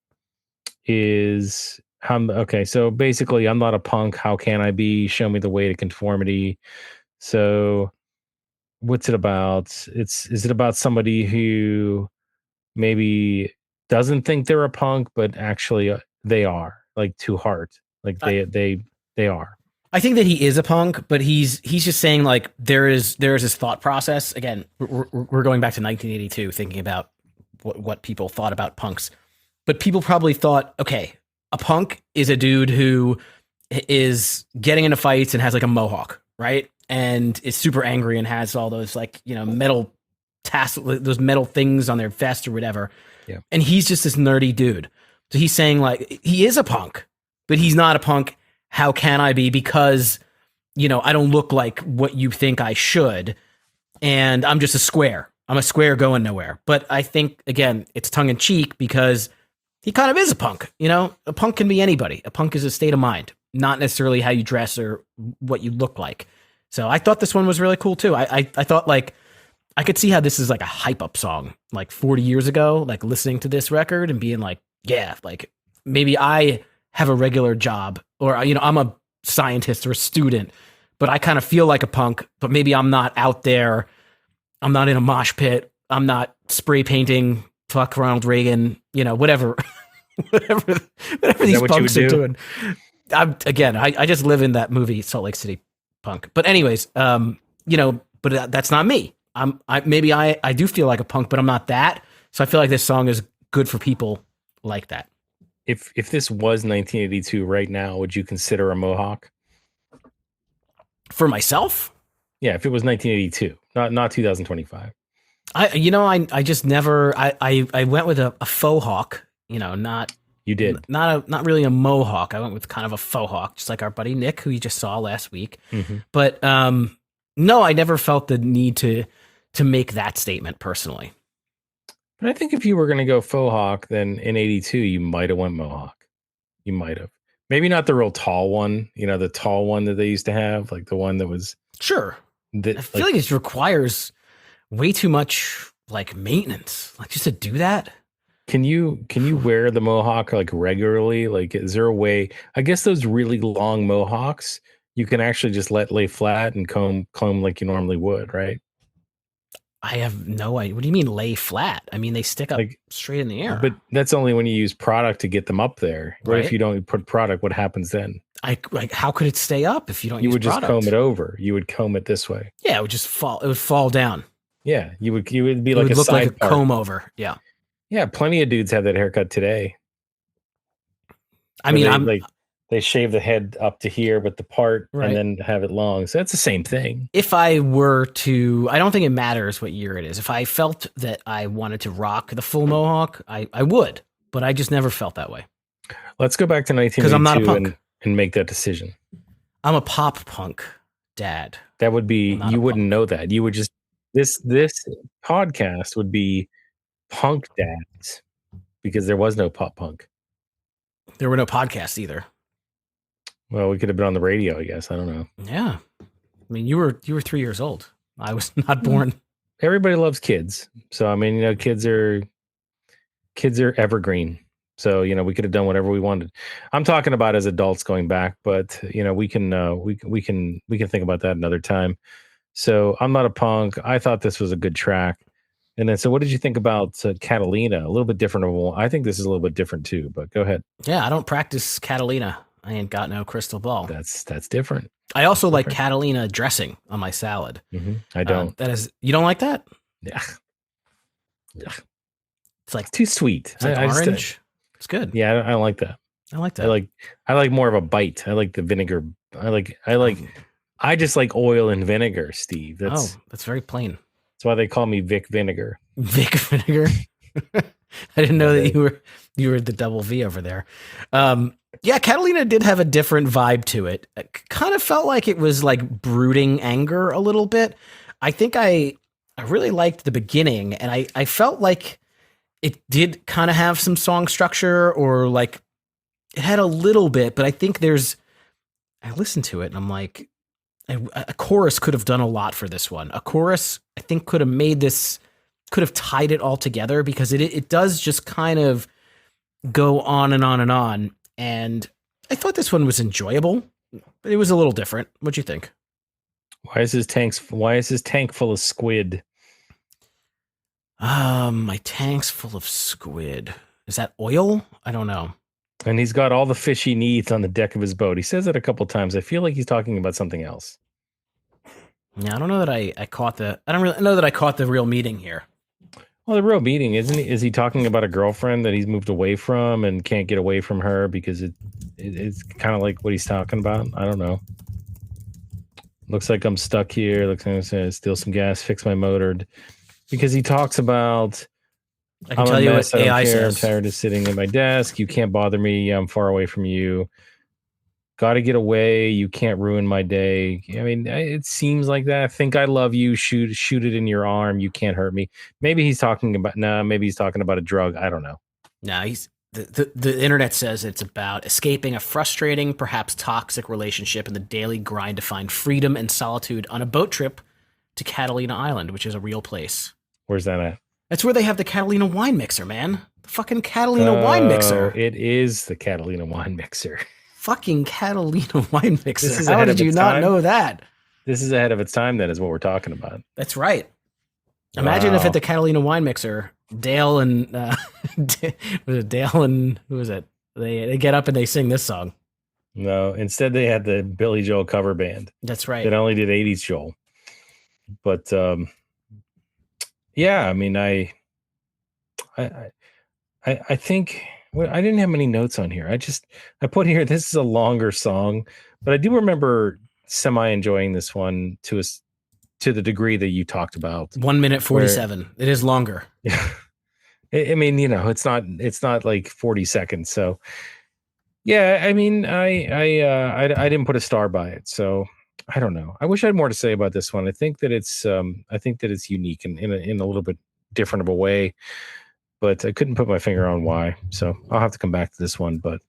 is okay. So basically, I'm not a punk. How can I be? Show me the way to conformity. So what's it about? Is it about somebody who maybe doesn't think they're a punk, but actually they are, like, to heart, like they are. I think that he is a punk, but he's just saying like there is his thought process. Again, we're going back to 1982, thinking about what people thought about punks, but people probably thought, okay, a punk is a dude who is getting into fights and has like a mohawk, right? And is super angry and has all those like, metal those metal things on their vest or whatever. Yeah. And he's just this nerdy dude. So he's saying like, he is a punk, but he's not a punk. How can I be? Because, I don't look like what you think I should. And I'm just a square. I'm a square going nowhere. But I think, again, it's tongue in cheek because he kind of is a punk. A punk can be anybody. A punk is a state of mind, not necessarily how you dress or what you look like. So I thought this one was really cool too. I thought like, I could see how this is like a hype up song, like 40 years ago, like listening to this record and being like, yeah, like maybe I have a regular job, or I'm a scientist or a student, but I kind of feel like a punk, but maybe I'm not out there. I'm not in a mosh pit. I'm not spray painting. Fuck Ronald Reagan. Whatever, whatever these punks are doing. I just live in that movie Salt Lake City Punk. But anyways, but that's not me. I do feel like a punk, but I'm not that. So I feel like this song is good for people like that. If this was 1982 right now, would you consider a mohawk? For myself? Yeah, if it was 1982, not 2025. I just never I went with a faux hawk, not you did not really a mohawk. I went with kind of a faux hawk, just like our buddy Nick, who you just saw last week. Mm-hmm. But no, I never felt the need to make that statement personally. But I think if you were going to go faux hawk, then in 82, you might have went mohawk. You might have. Maybe not the real tall one, the tall one that they used to have, like the one that was. Sure. I feel like it requires way too much like maintenance, like just to do that. Can you wear the mohawk like regularly? Like, is there a way? I guess those really long mohawks, you can actually just lay flat and comb like you normally would, right? I have no idea. What do you mean lay flat? I mean, they stick up like, straight in the air. But that's only when you use product to get them up there. What if you don't put product? What happens then? How could it stay up if you don't use product? You would just comb it over. You would comb it this way. Yeah, it would just fall. It would fall down. Yeah, you would be like look like a comb over. Yeah. Yeah, plenty of dudes have that haircut today. I mean, they shave the head up to here with the part and then have it long. So that's the same thing. If I were to, I don't think it matters what year it is. If I felt that I wanted to rock the full mohawk, I would, but I just never felt that way. Let's go back to 1982 because I'm not a punk. And make that decision. I'm a pop punk dad. That would be, you wouldn't know that. You would just, this podcast would be punk dads because there was no pop punk. There were no podcasts either. Well, we could have been on the radio, I guess. I don't know. Yeah. I mean, you were 3 years old. I was not born. Everybody loves kids. So, I mean, kids are evergreen. So, we could have done whatever we wanted. I'm talking about as adults going back, but we can think about that another time. So I'm not a punk. I thought this was a good track. And then, so what did you think about Catalina? A little bit different. I think this is a little bit different too, but go ahead. Yeah, I don't practice Catalina. I ain't got no crystal ball. That's different. I also like Catalina dressing on my salad. Mm-hmm. I don't. You don't like that? Yeah. It's like too sweet. It's like orange. It's good. Yeah, I don't like that. I like that. I like more of a bite. I like the vinegar. I just like oil and vinegar, Steve. That's very plain. That's why they call me Vic Vinegar. Vic Vinegar. I didn't know that you were the double V over there. Yeah, Catalina did have a different vibe to it. It kind of felt like it was like brooding anger a little bit. I think I really liked the beginning, and I felt like it did kind of have some song structure, or like it had a little bit, but I think I listened to it and I'm like, a chorus could have done a lot for this one. A chorus, I think, could have tied it all together, because it does just kind of go on and on and on. And I thought this one was enjoyable, but it was a little different. What'd you think? Why is his tank full of squid? My tank's full of squid. Is that oil? I don't know. And he's got all the fish he needs on the deck of his boat. He says it a couple times. I feel like he's talking about something else. Yeah, I don't know that I caught I don't really know that I caught the real meaning here. Well, the real meaning, isn't he? Is he talking about a girlfriend that he's moved away from and can't get away from her because it's kind of like what he's talking about? I don't know. Looks like I'm stuck here. Looks like I'm going to steal some gas, fix my motor. Because he talks about, I can tell you what AI says. I'm tired of sitting at my desk. You can't bother me. I'm far away from you. Got to get away. You can't ruin my day. I mean, it seems like that. Think I love you. Shoot it in your arm. You can't hurt me. Maybe he's talking about a drug. I don't know. No, the internet says it's about escaping a frustrating, perhaps toxic relationship in the daily grind to find freedom and solitude on a boat trip to Catalina Island, which is a real place. Where's that at? That's where they have the Catalina wine mixer, man. The fucking Catalina wine Oh, mixer. it is the Catalina wine mixer. Fucking Catalina wine mixer. This is How ahead did of you its not time. know that? This is ahead of its time. That is what we're talking about. That's right. Imagine if at Wow. the Catalina wine mixer, Dale and was it Dale and who was it? They get up and they sing this song. No, instead they had the Billy Joel cover band That's right. that only did 80s Joel. But yeah, I mean, I, I think well, I didn't have many notes on here. I put here this is a longer song, but I do remember semi enjoying this one to the degree that you talked about. 1 minute 47. It is longer. Yeah, I mean, it's not like 40 seconds. So yeah, I mean, I didn't put a star by it, so I don't know. I wish I had more to say about this one. I think that it's unique in a little bit different of a way, but I couldn't put my finger on why. So I'll have to come back to this one. But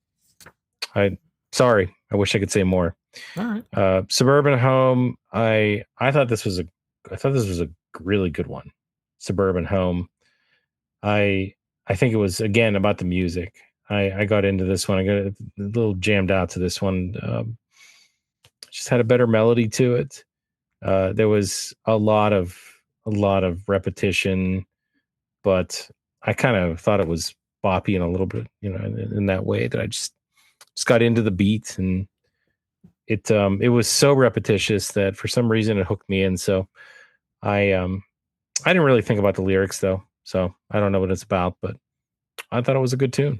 sorry, I wish I could say more. All right. Suburban Home. I thought this was a really good one. Suburban Home. I think it was again about the music. I got into this one. I got a little jammed out to this one. Just had a better melody to it. There was a lot of repetition, but I kind of thought it was boppy in a little bit, in that way that I just got into the beat, and it was so repetitious that for some reason it hooked me in. So I didn't really think about the lyrics though, so I don't know what it's about, but I thought it was a good tune.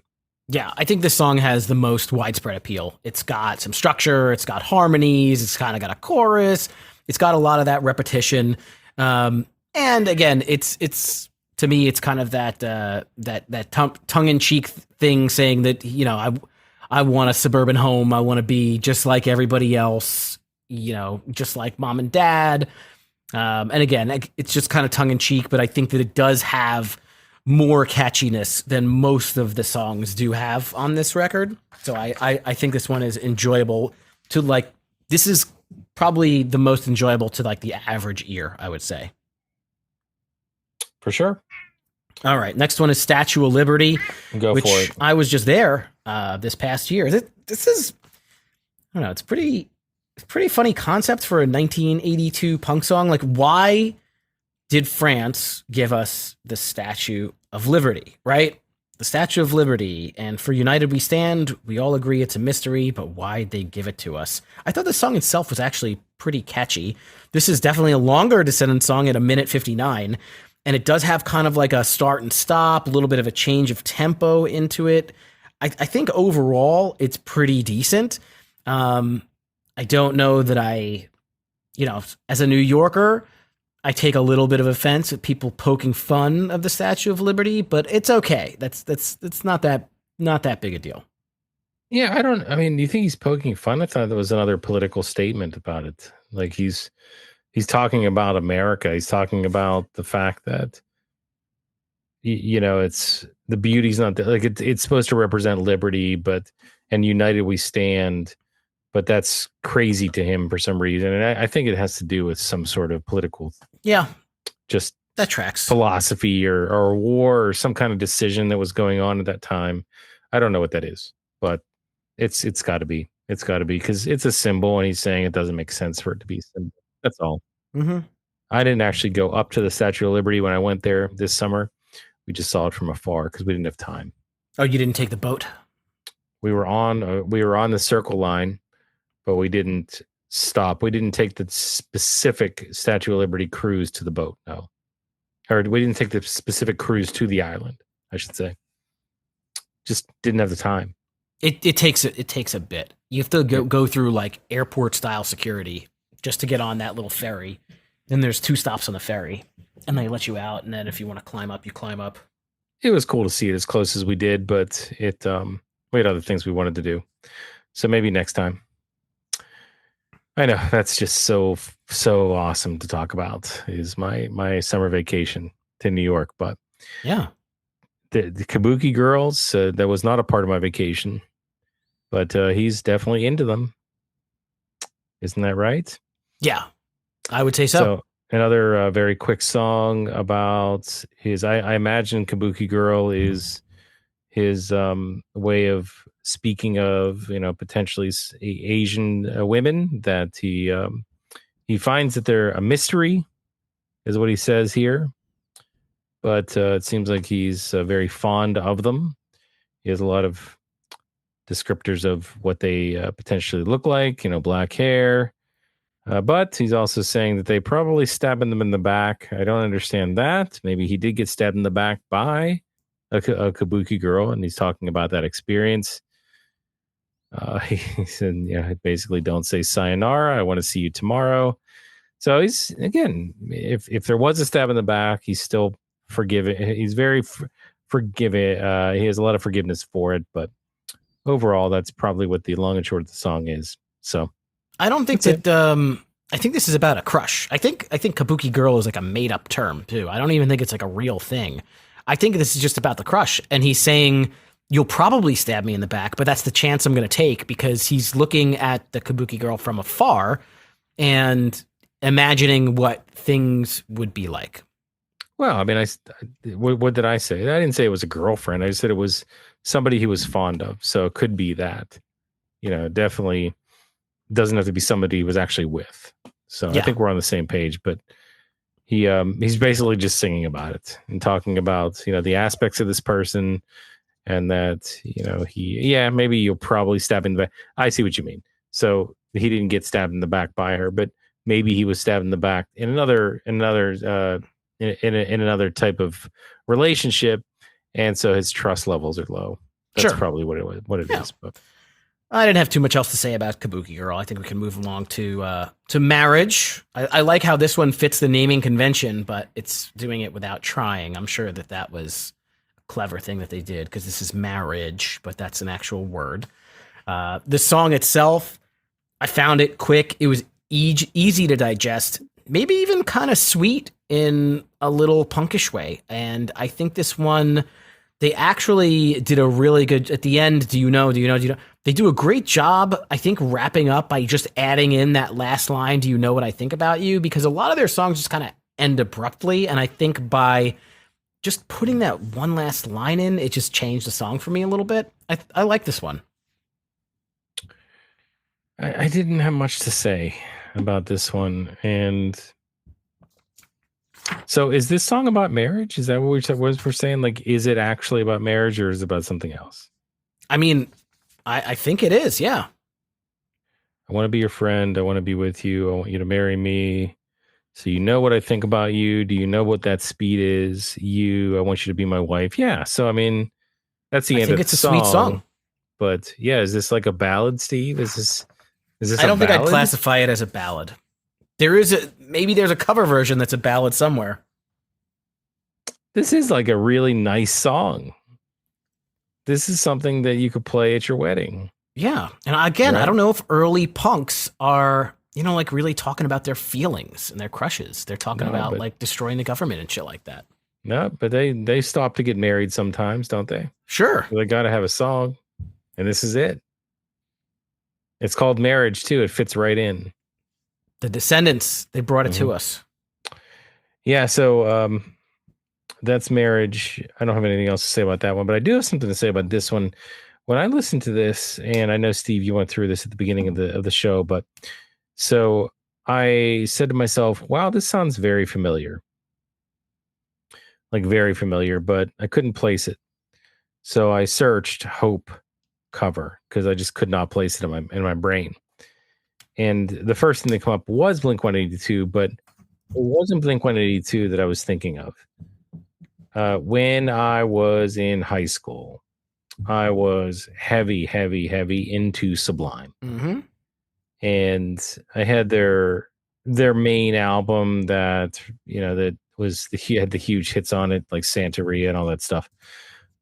Yeah, I think this song has the most widespread appeal. It's got some structure, it's got harmonies, it's kind of got a chorus, it's got a lot of that repetition. And again, it's to me, it's kind of that tongue in cheek thing, saying that I want a suburban home, I want to be just like everybody else, just like mom and dad. And again, it's just kind of tongue in cheek, but I think that it does have more catchiness than most of the songs do have on this record. So I think this one is enjoyable to like, this is probably the most enjoyable to like the average ear, I would say. For sure. All right. Next one is Statue of Liberty. Go which for it. I was just there this past year. This is, I don't know, it's pretty funny concept for a 1982 punk song. Like, why did France give us the Statue of Liberty, right? The Statue of Liberty, and for United We Stand, we all agree it's a mystery, but why'd they give it to us? I thought the song itself was actually pretty catchy. This is definitely a longer Descendents song at 1 minute 59, and it does have kind of like a start and stop, a little bit of a change of tempo into it. I think overall it's pretty decent. I don't know that as a New Yorker, I take a little bit of offense at people poking fun of the Statue of Liberty, but it's okay. That's not that big a deal. Yeah, I mean, do you think he's poking fun? I thought there was another political statement about it. Like he's talking about America. He's talking about the fact that it's the beauty's not like it's supposed to represent liberty, and United We Stand, but that's crazy to him for some reason. And I think it has to do with some sort of political, just that tracks, philosophy or war or some kind of decision that was going on at that time. I don't know what that is, but it's got to be because it's a symbol, and he's saying it doesn't make sense for it to be a symbol. That's all. Mm-hmm. I didn't actually go up to the Statue of Liberty when I went there this summer. We just saw it from afar because we didn't have time. Oh, you didn't take the boat? We were on the Circle Line, but we didn't stop. We didn't take the specific Statue of Liberty cruise to the boat. No, or we didn't take the specific cruise to the island, I should say. Just didn't have the time. It takes a bit. You have to go through like airport style security just to get on that little ferry. Then there's 2 stops on the ferry, and they let you out. And then if you want to climb up, you climb up. It was cool to see it as close as we did, but we had other things we wanted to do. So maybe next time. I know that's just so awesome to talk about is my summer vacation to New York, but yeah, the Kabuki girls, that was not a part of my vacation, but he's definitely into them. Isn't that right? Yeah, I would say so. Another very quick song about his. I imagine Kabuki Girl is his way of speaking of potentially Asian women that he finds that they're a mystery, is what he says here. But it seems like he's very fond of them. He has a lot of descriptors of what they potentially look like, black hair. But he's also saying that they probably stabbed them in the back. I don't understand that. Maybe he did get stabbed in the back by a Kabuki girl, and he's talking about that experience. He said, basically, don't say sayonara. I want to see you tomorrow. So he's, again, if there was a stab in the back, he's still forgiving. He's very forgiving. He has a lot of forgiveness for it. But overall, that's probably what the long and short of the song is. So I don't think that. I think this is about a crush. I think Kabuki Girl is like a made up term too. I don't even think it's like a real thing. I think this is just about the crush, and he's saying you'll probably stab me in the back, but that's the chance I'm going to take, because he's looking at the Kabuki Girl from afar and imagining what things would be like. Well, I mean, what did I say? I didn't say it was a girlfriend. I said it was somebody he was fond of. So it could be that. Definitely doesn't have to be somebody he was actually with. So yeah. I think we're on the same page. But he's basically just singing about it and talking about the aspects of this person, and that maybe you'll probably stab in the back. I see what you mean. So he didn't get stabbed in the back by her, but maybe he was stabbed in the back in another type of relationship, and so his trust levels are low. That's probably what it is. But I didn't have too much else to say about Kabuki Girl. I think we can move along to Marriage. I like how this one fits the naming convention, but it's doing it without trying. I'm sure that was a clever thing that they did, because this is marriage, but that's an actual word. The song itself, I found it quick. It was easy to digest, maybe even kind of sweet in a little punkish way. And I think this one, they actually did a really good, at the end, do you know? They do a great job, I think, wrapping up by just adding in that last line, do you know what I think about you? Because a lot of their songs just kind of end abruptly. And I think by just putting that one last line in, it just changed the song for me a little bit. I like this one. I didn't have much to say about this one. And so is this song about marriage? Is that what we're saying? Like, is it actually about marriage, or is it about something else? I mean, I think it is. Yeah. I want to be your friend. I want to be with you. I want you to marry me. So you know what I think about you. Do you know what that speed is? I want you to be my wife. Yeah. So, I mean, that's the end of the song. I think it's a sweet song. But yeah, is this like a ballad, Steve? Is this I don't think I'd classify it as a ballad. Maybe there's a cover version that's a ballad somewhere. This is like a really nice song. This is something that you could play at your wedding. Yeah. And again, right? I don't know if early punks are, like really talking about their feelings and their crushes. They're talking about like destroying the government and shit like that. No, but they stop to get married sometimes, don't they? Sure. They got to have a song, and this is it. It's called Marriage too. It fits right in. The Descendents, they brought it to us. Yeah, so that's Marriage. I don't have anything else to say about that one, but I do have something to say about this one. When I listened to this, and I know, Steve, you went through this at the beginning of the show, but so I said to myself, wow, this sounds very familiar. Like very familiar, but I couldn't place it. So I searched Hope cover, because I just could not place it in my brain. And the first thing that came up was Blink-182, but it wasn't Blink-182 that I was thinking of. When I was in high school, I was heavy into Sublime. Mm-hmm. And I had their main album that, that had the huge hits on it, like Santeria and all that stuff.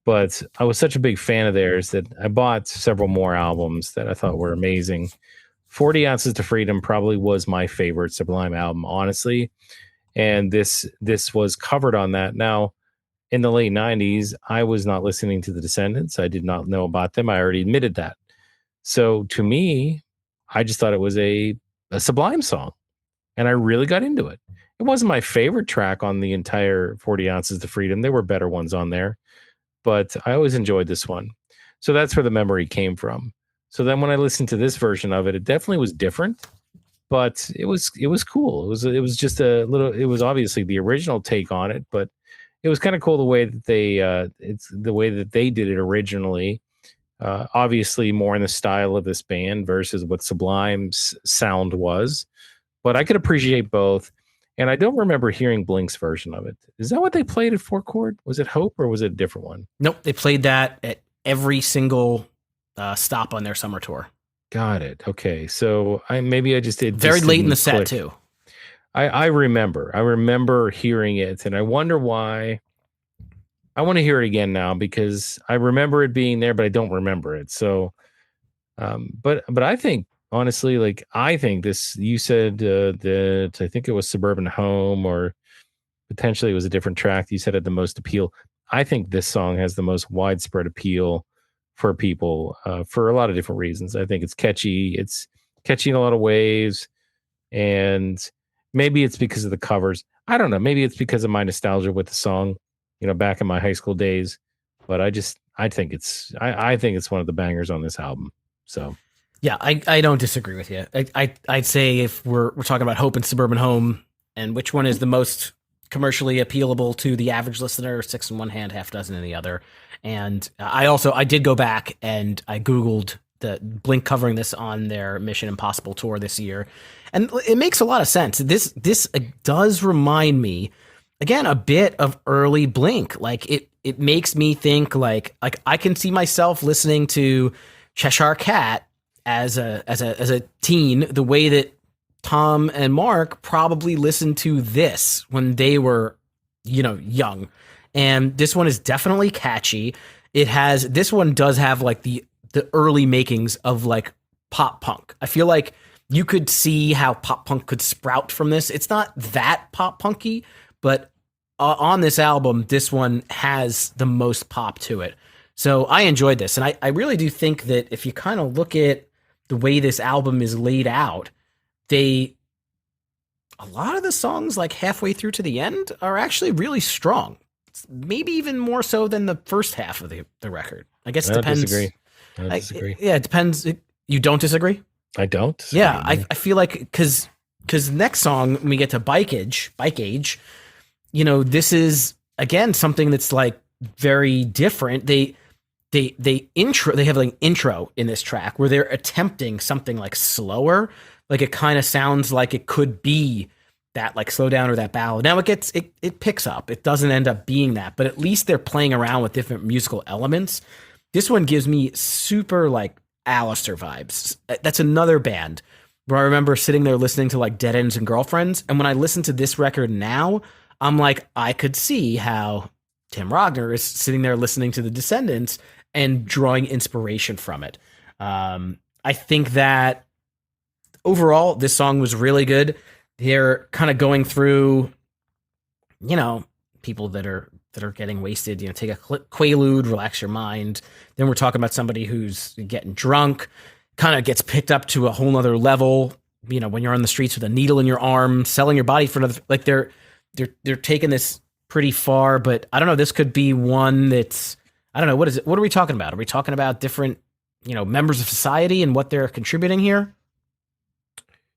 But I was such a big fan of theirs that I bought several more albums that I thought were amazing. 40 Ounces to Freedom probably was my favorite Sublime album, honestly. And this was covered on that. Now, in the late 90s, I was not listening to the Descendents. I did not know about them. I already admitted that. So to me, I just thought it was a Sublime song. And I really got into it. It wasn't my favorite track on the entire 40 Ounces to Freedom. There were better ones on there, but I always enjoyed this one. So that's where the memory came from. So then when I listened to this version of it, it definitely was different, but it was cool. It was just a little. It was obviously the original take on it, but it was kind of cool the way that it's the way that they did it originally. Obviously, more in the style of this band versus what Sublime's sound was, but I could appreciate both. And I don't remember hearing Blink's version of it. Is that what they played at Four Chord? Was it Hope or was it a different one? Nope, they played that at every single stop on their summer tour. Got it. Okay, so maybe I just did very just late in the didn't set click. too. I remember hearing it, and I wonder why. I want to hear it again now because I remember it being there, but I don't remember it. So, but I think honestly, like I think this. You said that I think it was Suburban Home, or potentially it was a different track. You said had the most appeal. I think this song has the most widespread appeal for people for a lot of different reasons. I think it's catchy. It's catchy in a lot of ways, and maybe it's because of the covers. I don't know. Maybe it's because of my nostalgia with the song, back in my high school days. But I think it's one of the bangers on this album. So yeah, I don't disagree with you. I'd say if we're talking about Hope and Suburban Home, and which one is the most commercially appealable to the average listener, six in one hand, half dozen in the other. And I did go back and I Googled the Blink covering this on their Mission Impossible tour this year. And it makes a lot of sense. This does remind me, again, a bit of early Blink. Like it makes me think like I can see myself listening to Cheshire Cat as a teen, the way that Tom and Mark probably listened to this when they were, young. And this one is definitely catchy. This one does have like the early makings of like pop punk. I feel like you could see how pop punk could sprout from this. It's not that pop punky, but on this album, this one has the most pop to it. So I enjoyed this. And I really do think that if you kind of look at the way this album is laid out, a lot of the songs like halfway through to the end are actually really strong. Maybe even more so than the first half of the record. I guess it depends. I disagree. Yeah, it depends. You don't disagree? I don't disagree. Yeah, I feel like because next song when we get to Bike Age, this is again something that's like very different. They have like intro in this track where they're attempting something like slower. Like it kind of sounds like it could be that like slow down or that ballad. Now it picks up. It doesn't end up being that, but at least they're playing around with different musical elements. This one gives me super like Alistair vibes. That's another band where I remember sitting there listening to like Dead Ends and Girlfriends. And when I listen to this record now, I'm like, I could see how Tim Rogner is sitting there listening to the Descendents and drawing inspiration from it. I think that overall, this song was really good. They're kind of going through, people that are getting wasted. Take a Quaalude, relax your mind. Then we're talking about somebody who's getting drunk, kind of gets picked up to a whole nother level. When you're on the streets with a needle in your arm, selling your body for another. Like they're taking this pretty far. But I don't know. This could be one that's, I don't know. What is it? What are we talking about? Are we talking about different, members of society and what they're contributing here?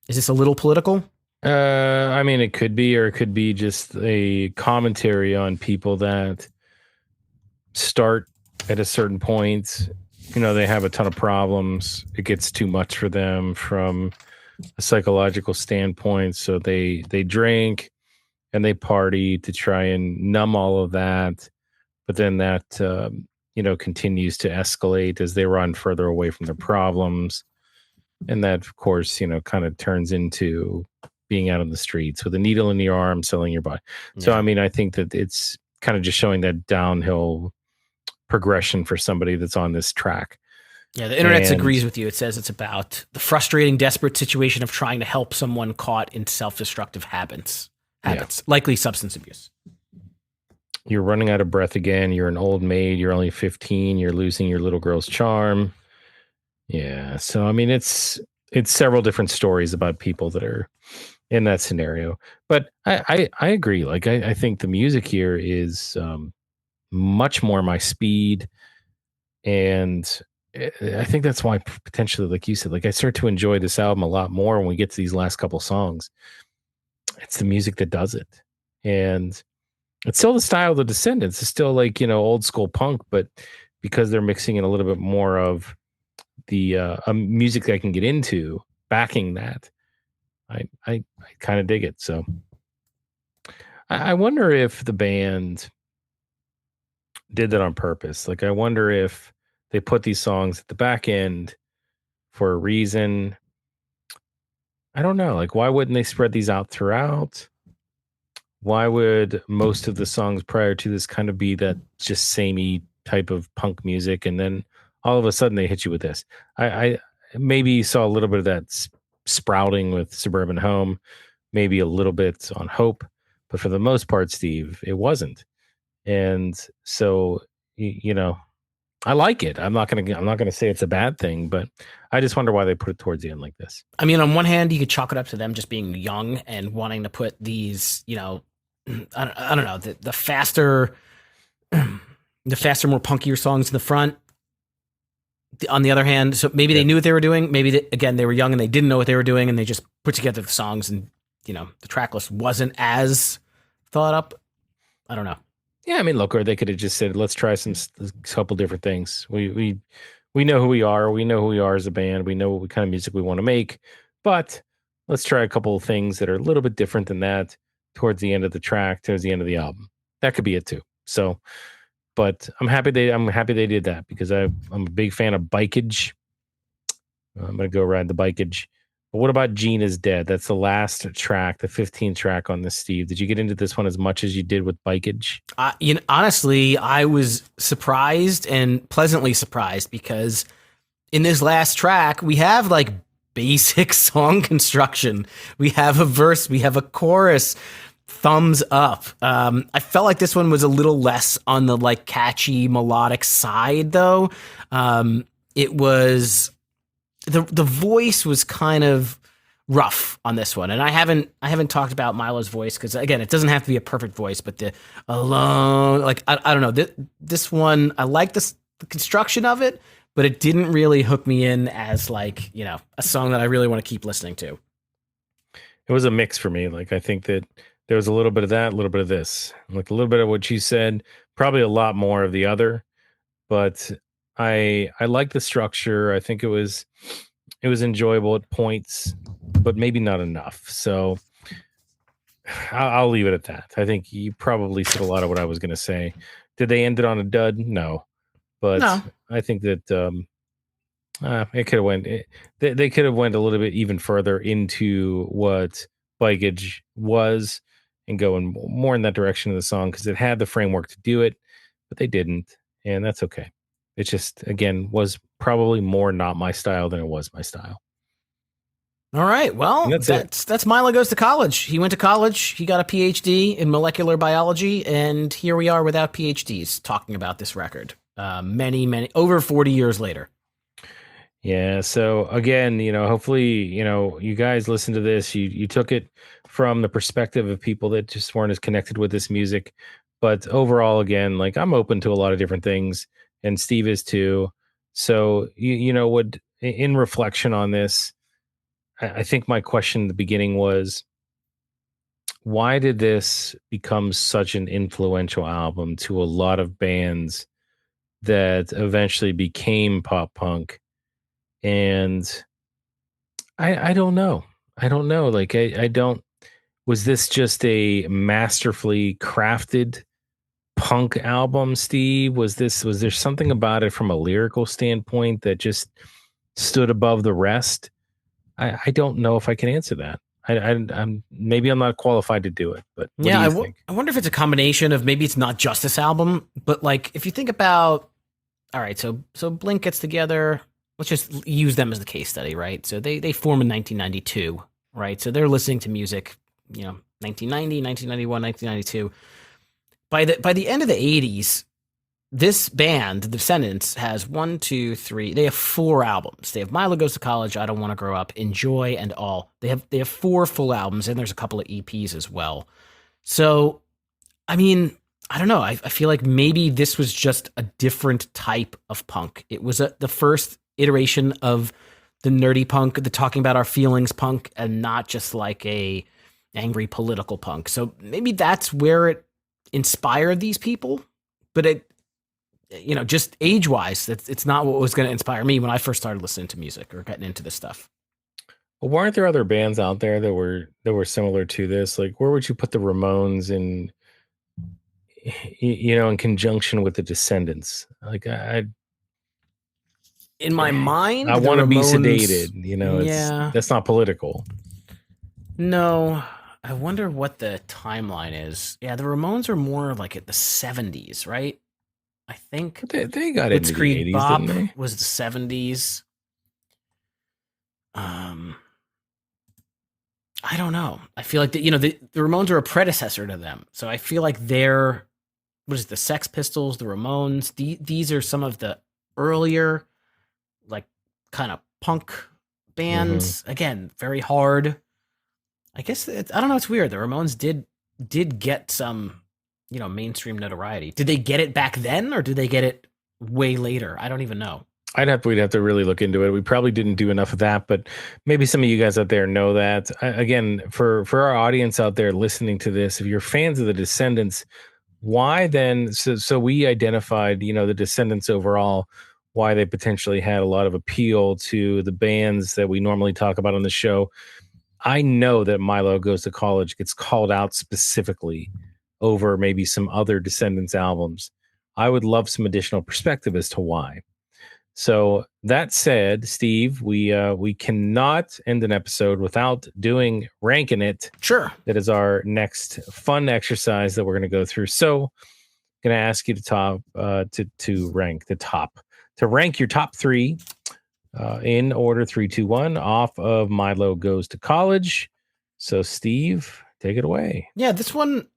Is this a little political? I mean, it could be, or it could be just a commentary on people that start at a certain point. They have a ton of problems. It gets too much for them from a psychological standpoint. So they drink and they party to try and numb all of that. But then that, continues to escalate as they run further away from their problems. And that, of course, kind of turns into being out on the streets with a needle in your arm, selling your body. Yeah. So, I mean, I think that it's kind of just showing that downhill progression for somebody that's on this track. Yeah, the internet agrees with you. It says it's about the frustrating, desperate situation of trying to help someone caught in self-destructive habits, likely substance abuse. You're running out of breath again. You're an old maid. You're only 15. You're losing your little girl's charm. Yeah. So, I mean, it's several different stories about people that are in that scenario. But I agree. Like I think the music here is much more my speed, and I think that's why potentially, like you said, like I start to enjoy this album a lot more when we get to these last couple songs. It's the music that does it, and it's still the style of the Descendants. It's still like old school punk, but because they're mixing in a little bit more of the music that I can get into, backing that, I kind of dig it. So I wonder if the band did that on purpose. Like I wonder if they put these songs at the back end for a reason. I don't know. Like why wouldn't they spread these out throughout? Why would most of the songs prior to this kind of be that just samey type of punk music, and then all of a sudden they hit you with this? I maybe saw a little bit of that sprouting with Suburban Home, maybe a little bit on Hope, but for the most part, Steve, it wasn't. And so I like it. I'm not gonna say it's a bad thing, but I just wonder why they put it towards the end like this. I mean, on one hand, you could chalk it up to them just being young and wanting to put these, I don't know, the faster, more punkier songs in the front. On the other hand, so maybe they knew what they were doing. Maybe again they were young and they didn't know what they were doing, and they just put together the songs, and the track list wasn't as thought up. I don't know. Yeah, I mean, look, or they could have just said, "Let's try a couple different things." We know who we are. We know who we are as a band. We know what kind of music we want to make, but let's try a couple of things that are a little bit different than that towards the end of the track, towards the end of the album. That could be it too. So, but I'm happy they did that because I'm a big fan of Bikeage. I'm gonna go ride the Bikeage. But what about Gene is Dead? That's the last track, the 15th track on this, Steve. Did you get into this one as much as you did with Bikeage? Honestly, I was surprised and pleasantly surprised because in this last track, we have like basic song construction. We have a verse, we have a chorus, thumbs up. I felt like this one was a little less on the like catchy melodic side though. It was the voice was kind of rough on this one, and I haven't talked about Milo's voice because again, it doesn't have to be a perfect voice, but the alone, like I don't know, this one I like the construction of it, but it didn't really hook me in as like a song that I really want to keep listening to. It was a mix for me. Like I think that there was a little bit of that, a little bit of this, like a little bit of what you said, probably a lot more of the other, but I like the structure. I think it was enjoyable at points, but maybe not enough. So I'll leave it at that. I think you probably said a lot of what I was going to say. Did they end it on a dud? No, but No. I think that it could have went. They could have went a little bit even further into what Bikeage was and going more in that direction of the song because it had the framework to do it, but they didn't, and that's okay. It just, again, was probably more not my style than it was my style. All right. Well, that's Milo Goes to College. He went to college. He got a PhD in molecular biology, and here we are without PhDs talking about this record. Many over 40 years later. Yeah. So again, hopefully, you guys listen to this. You took it from the perspective of people that just weren't as connected with this music. But overall, again, like I'm open to a lot of different things. And Steve is too. So would in reflection on this, I think my question in the beginning was, why did this become such an influential album to a lot of bands that eventually became pop punk? And I don't know. I don't know. Like I don't. Was this just a masterfully crafted punk album, Steve? Was there something about it from a lyrical standpoint that just stood above the rest? I don't know if I can answer that. I'm maybe I'm not qualified to do it, but what do you think? I wonder if it's a combination of maybe it's not just this album, but like if you think about, all right, so Blink gets together. Let's just use them as the case study, right? So they form in 1992, right? So they're listening to music, 1990, 1991, 1992. By the end of the 80s, this band, the Descendants, has one, two, three. They have four albums. They have Milo Goes to College, I Don't Want to Grow Up, Enjoy, and All. They have four full albums, and there's a couple of EPs as well. So, I mean, I don't know. I feel like maybe this was just a different type of punk. It was the first iteration of the nerdy punk, the talking about our feelings punk, and not just like a angry political punk. So maybe that's where it inspired these people. But just age wise, it's not what was going to inspire me when I first started listening to music or getting into this stuff. Well, weren't there other bands out there that were similar to this? Like, where would you put the Ramones in conjunction with the Descendants? Like, In my mind, I the want to be Ramones, sedated. It's yeah, that's not political. no. I wonder what the timeline is. Yeah, the Ramones are more like at the 70s, right? I think They got into the Blitzkrieg 80s, didn't Bop they? was the 70s. Um, I don't know. I feel like the Ramones are a predecessor to them, so I feel like they're what is it, the Sex Pistols, the Ramones. These are some of the earlier, like, kind of punk Hmm. bands. Again, very hard. I guess I don't know. It's weird. The Ramones did get some, mainstream notoriety. Did they get it back then, or did they get it way later? I don't even know. We'd have to really look into it. We probably didn't do enough of that, but maybe some of you guys out there know that. Again, for our audience out there listening to this, if you're fans of the Descendants, why then? So we identified, the Descendants overall, why they potentially had a lot of appeal to the bands that we normally talk about on the show. I know that Milo Goes to College gets called out specifically over maybe some other Descendants albums. I would love some additional perspective as to why. So that said, Steve, we cannot end an episode without doing ranking it. Sure. That is our next fun exercise that we're going to go through. So, going to ask you to rank your top three in order 3, 2, 1 off of Milo Goes to College. So, Steve, take it away. Yeah, this one,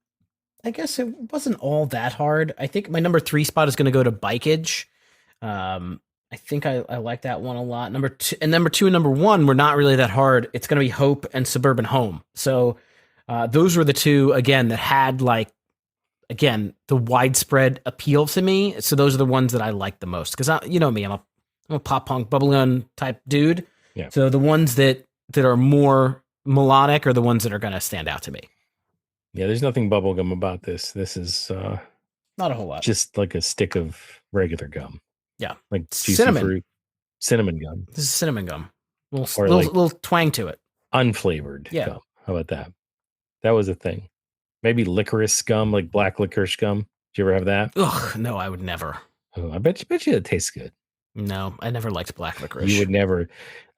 I guess it wasn't all that hard. I think my number 3 spot is going to go to Bikeage. I think I like that one a lot. Number two and number one were not really that hard. It's going to be Hope and Suburban Home. So those were the two, again, that had the widespread appeal to me. So those are the ones that I like the most because you know me, I'm a pop punk bubblegum type dude. Yeah. So the ones that are more melodic are the ones that are going to stand out to me. Yeah, there's nothing bubblegum about this. This is not a whole lot. Just like a stick of regular gum. Yeah. Like juicy fruit, cinnamon gum. This is cinnamon gum. Little twang to it. Unflavored gum. How about that? That was a thing. Maybe licorice gum, like black licorice gum. Did you ever have that? Ugh, no, I would never. Oh, I bet you it tastes good. No, I never liked black licorice. You would never.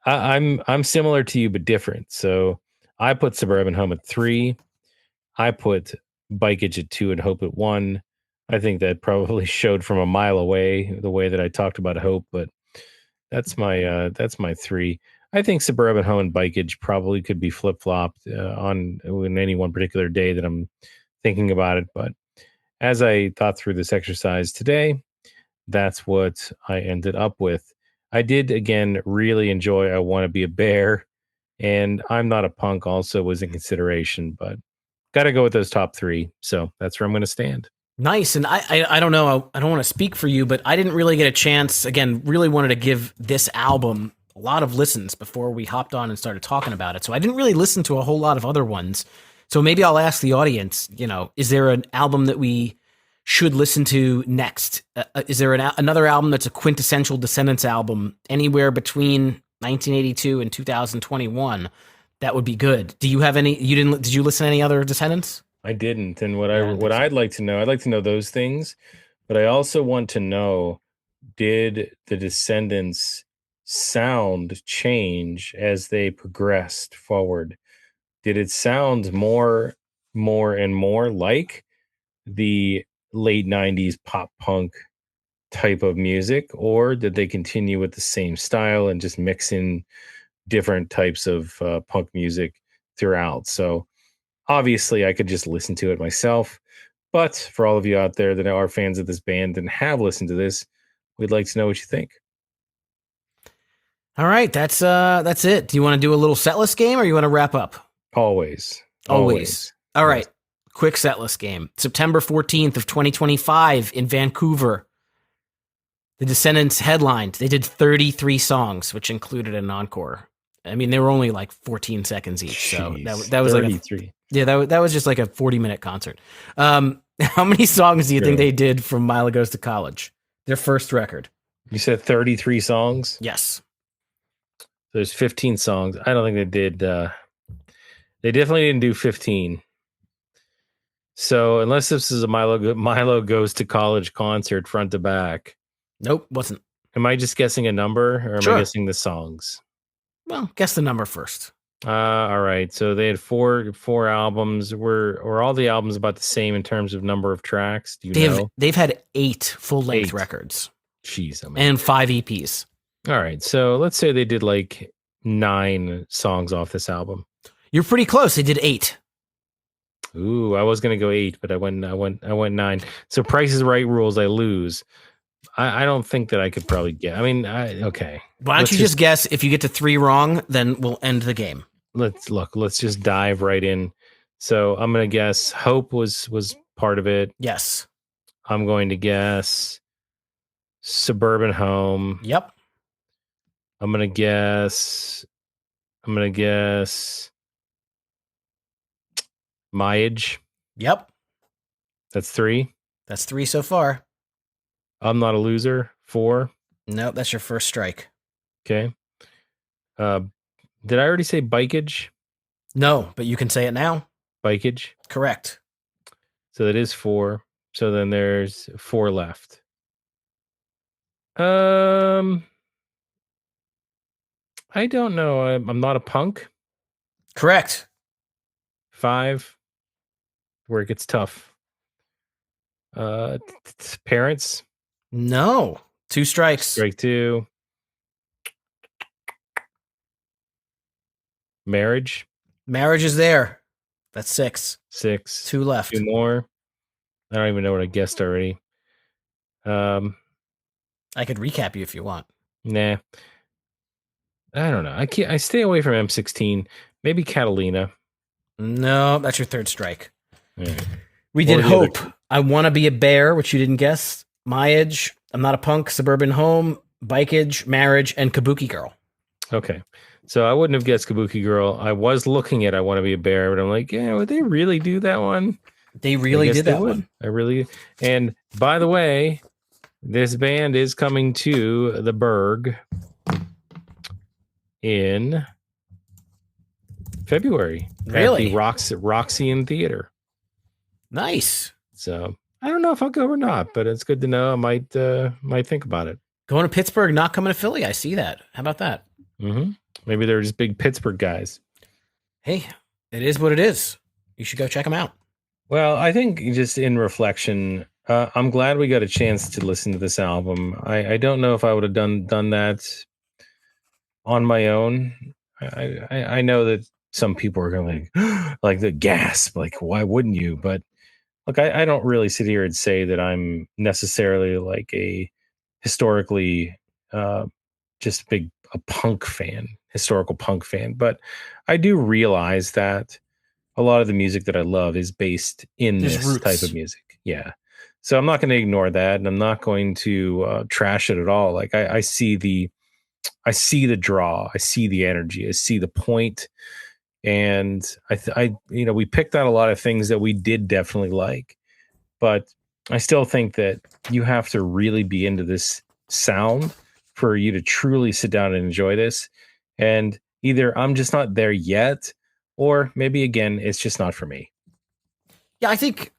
I'm similar to you, but different. So I put Suburban Home at 3. I put Bikeage at 2 and Hope at 1. I think that probably showed from a mile away the way that I talked about Hope, but that's my 3. I think Suburban Home and Bikeage probably could be flip flopped on any one particular day that I'm thinking about it. But as I thought through this exercise today, that's what I ended up with. I did again really enjoy I Want to Be a Bear, and I'm Not a Punk also was in consideration, but got to go with those top 3. So that's where I'm going to stand. Nice. And I don't know. I don't want to speak for you, but I didn't really get a chance. Again, really wanted to give this album a lot of listens before we hopped on and started talking about it. So I didn't really listen to a whole lot of other ones. So maybe I'll ask the audience, is there an album that we should listen to next? Is there another album that's a quintessential Descendants album anywhere between 1982 and 2021? That would be good. Do you have any? Did you listen to any other Descendants? I didn't. And what I'd like to know those things, but I also want to know, did the Descendants sound change as they progressed forward? Did it sound more and more like the late 90s pop punk type of music, or did they continue with the same style and just mix in different types of punk music throughout? So obviously I could just listen to it myself, But for all of you out there that are fans of this band and have listened to this, we'd like to know what you think. All right, that's it. Do you want to do a little setlist game, or you want to wrap up? Always. All right. Yes. Quick setlist game. September 14th of 2025 in Vancouver. The Descendents headlined. They did 33 songs, which included an encore. I mean, they were only like 14 seconds each. So that was 33. That was just like a 40-minute concert. How many songs do you think they did from Milo Goes to College? Their first record. You said 33 songs? Yes. There's 15 songs. I don't think they did. They definitely didn't do 15. So unless this is a Milo Goes to College concert front to back. Nope, wasn't. Am I just guessing a number, or am I guessing the songs? Well, guess the number first. All right. So they had four albums. Were all the albums about the same in terms of number of tracks? Do you know? They've had 8 full-length records. Jeez, and 5 EPs. All right. So let's say they did like 9 songs off this album. You're pretty close. They did 8. Ooh, I was gonna go 8, but I went 9. So Price is Right rules, I lose. I don't think that I could probably get. I mean, okay. Why don't you just guess? If you get to 3 wrong, then we'll end the game. Let's just dive right in. So I'm gonna guess Hope was part of it. Yes. I'm going to guess Suburban Home. Yep. I'm gonna guess Mileage. Yep. That's 3. That's 3 so far. I'm Not a Loser. 4. No, that's your first strike. Okay. Did I already say Bikeage? No, but you can say it now. Bikeage. Correct. So that is 4. So then there's 4 left. I don't know. I'm Not a Punk. Correct. 5. Where it gets tough. Parents. No. 2 strikes. Strike 2. Marriage. Marriage is there. That's 6. 6. 2 left. 2 more. I don't even know what I guessed already. I could recap you if you want. Nah. I don't know. I stay away from M16. Maybe Catalina. No, that's your 3rd strike. Yeah. We did Hope. I Want to Be a Bear, which you didn't guess. Mileage. I'm Not a Punk. Suburban Home. Bikeage. Marriage. And Kabuki Girl. Okay. So I wouldn't have guessed Kabuki Girl. I was looking at I Want to Be a Bear, but I'm like, yeah, would they really do that one? They really did that one. I really. And by the way, this band is coming to the Berg in February. Really? At the Roxy Theater. Nice. So I don't know if I'll go or not, but it's good to know. I might think about it. Going to Pittsburgh, not coming to Philly. I see that. How about that? Mm-hmm. Maybe they're just big Pittsburgh guys. Hey, it is what it is. You should go check them out. Well, I think just in reflection, I'm glad we got a chance to listen to this album. I don't know if I would have done that on my own. I know that some people are going to like the gasp, like, why wouldn't you? But look, I don't really sit here and say that I'm necessarily like a historically just a punk fan, historical punk fan. But I do realize that a lot of the music that I love is based in this type of music. Yeah. So I'm not going to ignore that, and I'm not going to trash it at all. Like I see the draw, I see the energy, I see the point. And I we picked out a lot of things that we did definitely like, but I still think that you have to really be into this sound for you to truly sit down and enjoy this. And either I'm just not there yet, or maybe again, it's just not for me. Yeah, I think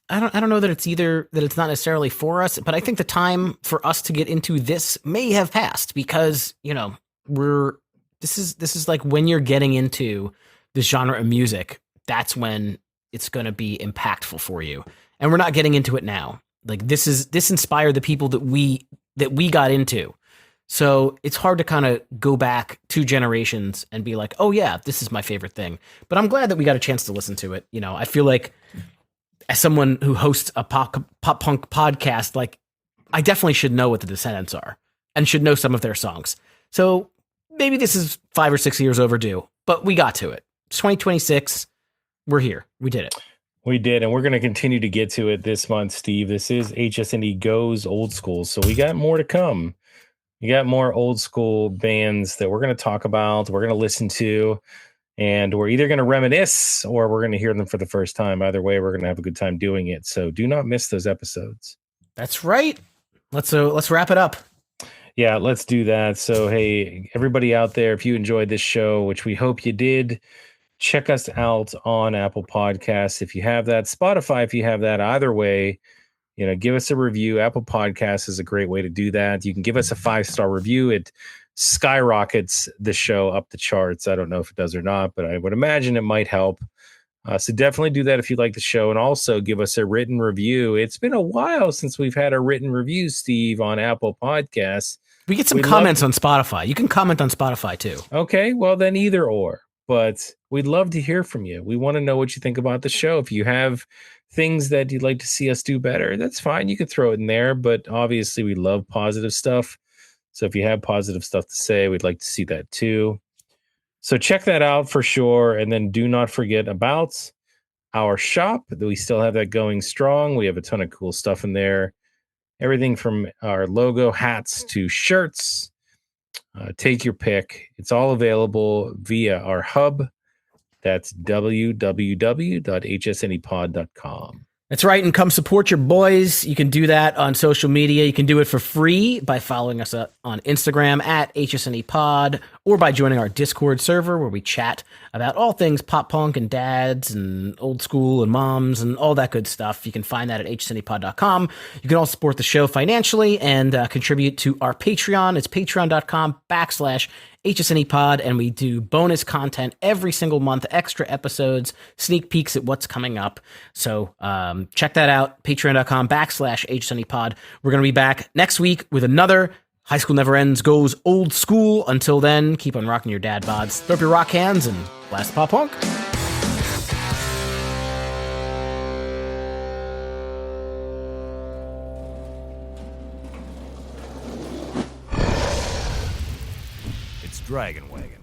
I don't know that it's not necessarily for us, but I think the time for us to get into this may have passed, because, this is like when you're getting into this genre of music, that's when it's going to be impactful for you. And we're not getting into it now. Like this inspired the people that we got into. So it's hard to kind of go back 2 generations and be like, oh yeah, this is my favorite thing. But I'm glad that we got a chance to listen to it. I feel like as someone who hosts a pop punk podcast, like I definitely should know what the Descendents are and should know some of their songs. So maybe this is 5 or 6 years overdue, but we got to it. It's 2026. We're here. We did it. We did, and we're going to continue to get to it this month, Steve. This is HSNE Goes Old School, so we got more to come. You got more old school bands that we're going to talk about, we're going to listen to, and we're either going to reminisce or we're going to hear them for the first time. Either way, we're going to have a good time doing it, so do not miss those episodes. That's right. Let's wrap it up. Yeah, let's do that. So, hey, everybody out there, if you enjoyed this show, which we hope you did, check us out on Apple Podcasts if you have that, Spotify if you have that. Either way, give us a review. Apple Podcasts is a great way to do that. You can give us a 5-star review. It skyrockets the show up the charts. I don't know if it does or not, but I would imagine it might help. So definitely do that if you like the show, and also give us a written review. It's been a while since we've had a written review, Steve, on Apple Podcasts. We get some comments on Spotify. You can comment on Spotify too. Okay, well then either or. But we'd love to hear from you. We want to know what you think about the show. If you have things that you'd like to see us do better, that's fine. You can throw it in there. But obviously, we love positive stuff. So if you have positive stuff to say, we'd like to see that too. So check that out for sure. And then do not forget about our shop. We still have that going strong. We have a ton of cool stuff in there. Everything from our logo hats to shirts. Take your pick. It's all available via our hub. That's www.hsnepod.com. That's right. And come support your boys. You can do that on social media. You can do it for free by following us on Instagram at HSNEpod, or by joining our Discord server where we chat about all things pop punk and dads and old school and moms and all that good stuff. You can find that at hsnepod.com. You can also support the show financially and contribute to our Patreon. It's patreon.com/HSNEpod, and we do bonus content every single month, extra episodes, sneak peeks at what's coming up. So check that out, patreon.com/HSNEpod. We're going to be back next week with another High School Never Ends Goes Old School. Until then, keep on rocking your dad bods, throw up your rock hands, and blast the pop punk. Dragon Wagon.